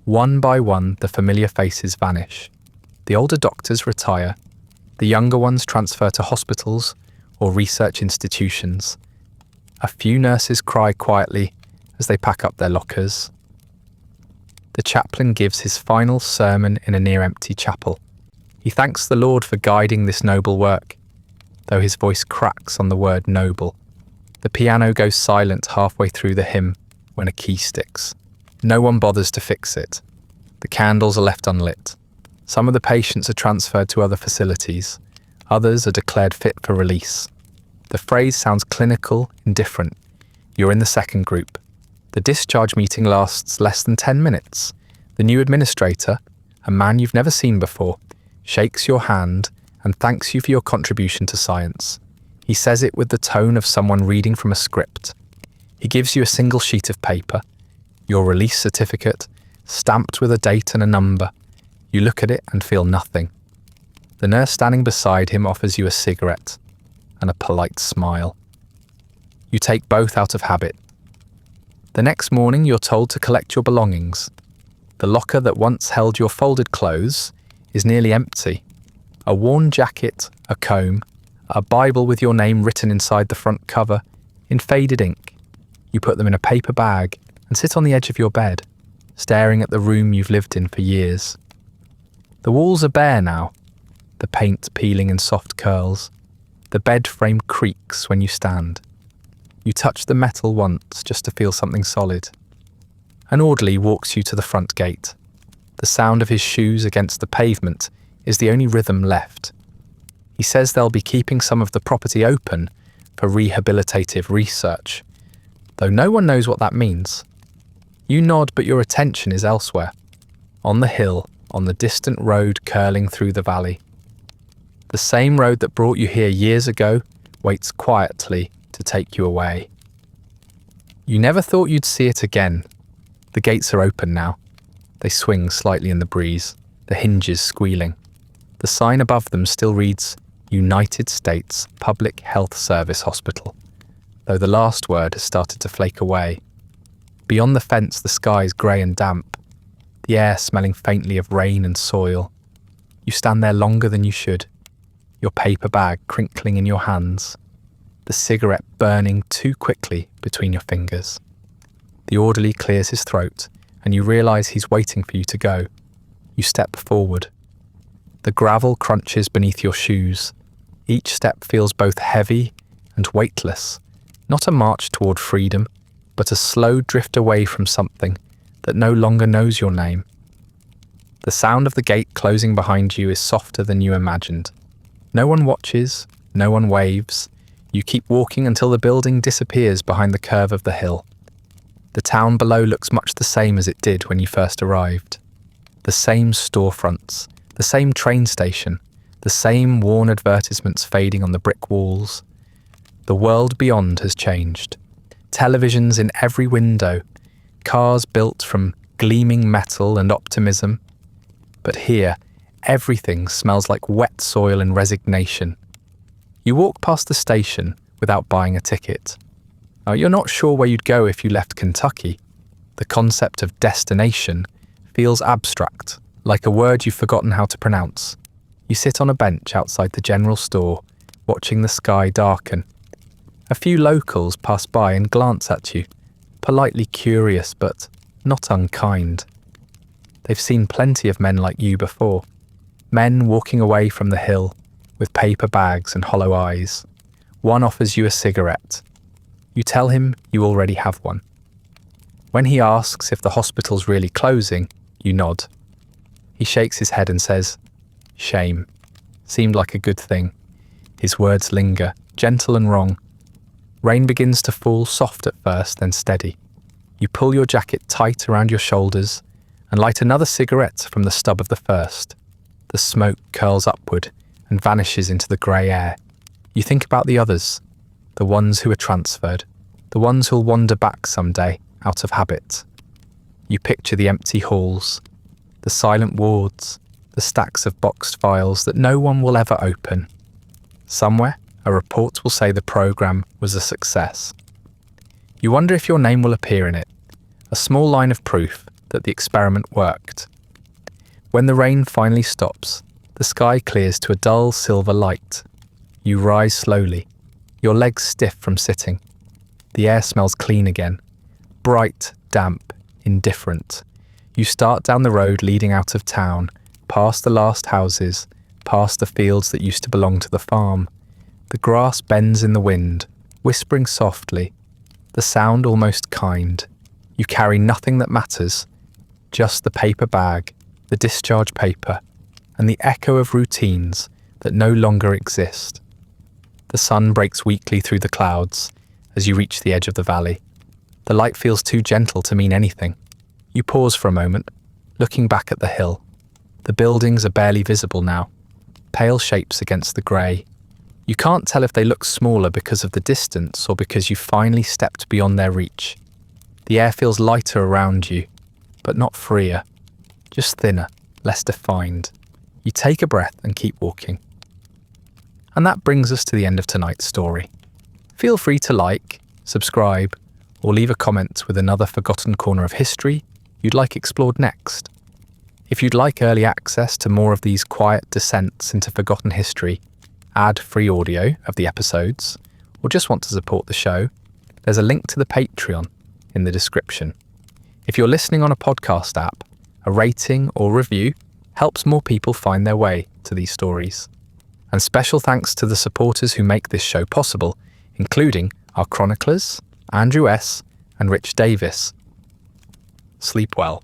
One by one, the familiar faces vanish. The older doctors retire. The younger ones transfer to hospitals or research institutions. A few nurses cry quietly as they pack up their lockers. The chaplain gives his final sermon in a near-empty chapel. He thanks the Lord for guiding this noble work, though his voice cracks on the word noble. The piano goes silent halfway through the hymn when a key sticks. No one bothers to fix it. The candles are left unlit. Some of the patients are transferred to other facilities. Others are declared fit for release. The phrase sounds clinical, indifferent. You're in the second group. The discharge meeting lasts less than 10 minutes. The new administrator, a man you've never seen before, shakes your hand and thanks you for your contribution to science. He says it with the tone of someone reading from a script. He gives you a single sheet of paper. Your release certificate, stamped with a date and a number. You look at it and feel nothing. The nurse standing beside him offers you a cigarette and a polite smile. You take both out of habit. The next morning you're told to collect your belongings. The locker that once held your folded clothes is nearly empty. A worn jacket, a comb, a Bible with your name written inside the front cover in faded ink. You put them in a paper bag and sit on the edge of your bed, staring at the room you've lived in for years. The walls are bare now, the paint peeling in soft curls. The bed frame creaks when you stand. You touch the metal once just to feel something solid. An orderly walks you to the front gate. The sound of his shoes against the pavement is the only rhythm left. He says they'll be keeping some of the property open for rehabilitative research, though no one knows what that means. You nod, but your attention is elsewhere. On the hill, on the distant road curling through the valley. The same road that brought you here years ago waits quietly to take you away. You never thought you'd see it again. The gates are open now. They swing slightly in the breeze, the hinges squealing. The sign above them still reads, United States Public Health Service Hospital, though the last word has started to flake away. Beyond the fence, the sky is grey and damp, the air smelling faintly of rain and soil. You stand there longer than you should, your paper bag crinkling in your hands, the cigarette burning too quickly between your fingers. The orderly clears his throat, and you realise he's waiting for you to go. You step forward. The gravel crunches beneath your shoes. Each step feels both heavy and weightless, not a march toward freedom, but a slow drift away from something that no longer knows your name. The sound of the gate closing behind you is softer than you imagined. No one watches, no one waves. You keep walking until the building disappears behind the curve of the hill. The town below looks much the same as it did when you first arrived. The same storefronts, the same train station, the same worn advertisements fading on the brick walls. The world beyond has changed. Televisions in every window, cars built from gleaming metal and optimism. But here, everything smells like wet soil and resignation. You walk past the station without buying a ticket. Now, you're not sure where you'd go if you left Kentucky. The concept of destination feels abstract, like a word you've forgotten how to pronounce. You sit on a bench outside the general store, watching the sky darken. A few locals pass by and glance at you, politely curious but not unkind. They've seen plenty of men like you before, men walking away from the hill with paper bags and hollow eyes. One offers you a cigarette. You tell him you already have one. When he asks if the hospital's really closing, you nod. He shakes his head and says, "Shame. Seemed like a good thing." His words linger, gentle and wrong. Rain begins to fall, soft at first, then steady. You pull your jacket tight around your shoulders and light another cigarette from the stub of the first. The smoke curls upward and vanishes into the grey air. You think about the others, the ones who are transferred, the ones who'll wander back someday out of habit. You picture the empty halls, the silent wards, the stacks of boxed files that no one will ever open. Somewhere, a report will say the program was a success. You wonder if your name will appear in it, a small line of proof that the experiment worked. When the rain finally stops, the sky clears to a dull silver light. You rise slowly, your legs stiff from sitting. The air smells clean again, bright, damp, indifferent. You start down the road leading out of town, past the last houses, past the fields that used to belong to the farm. The grass bends in the wind, whispering softly, the sound almost kind. You carry nothing that matters, just the paper bag, the discharge paper, and the echo of routines that no longer exist. The sun breaks weakly through the clouds as you reach the edge of the valley. The light feels too gentle to mean anything. You pause for a moment, looking back at the hill. The buildings are barely visible now, pale shapes against the grey. You can't tell if they look smaller because of the distance or because you finally stepped beyond their reach. The air feels lighter around you, but not freer, just thinner, less defined. You take a breath and keep walking. And that brings us to the end of tonight's story. Feel free to like, subscribe, or leave a comment with another forgotten corner of history you'd like explored next. If you'd like early access to more of these quiet descents into forgotten history, ad-free audio of the episodes, or just want to support the show, there's a link to the Patreon in the description. If you're listening on a podcast app, a rating or review helps more people find their way to these stories. And special thanks to the supporters who make this show possible, including our chroniclers, Andrew S. and Rich Davis. Sleep well.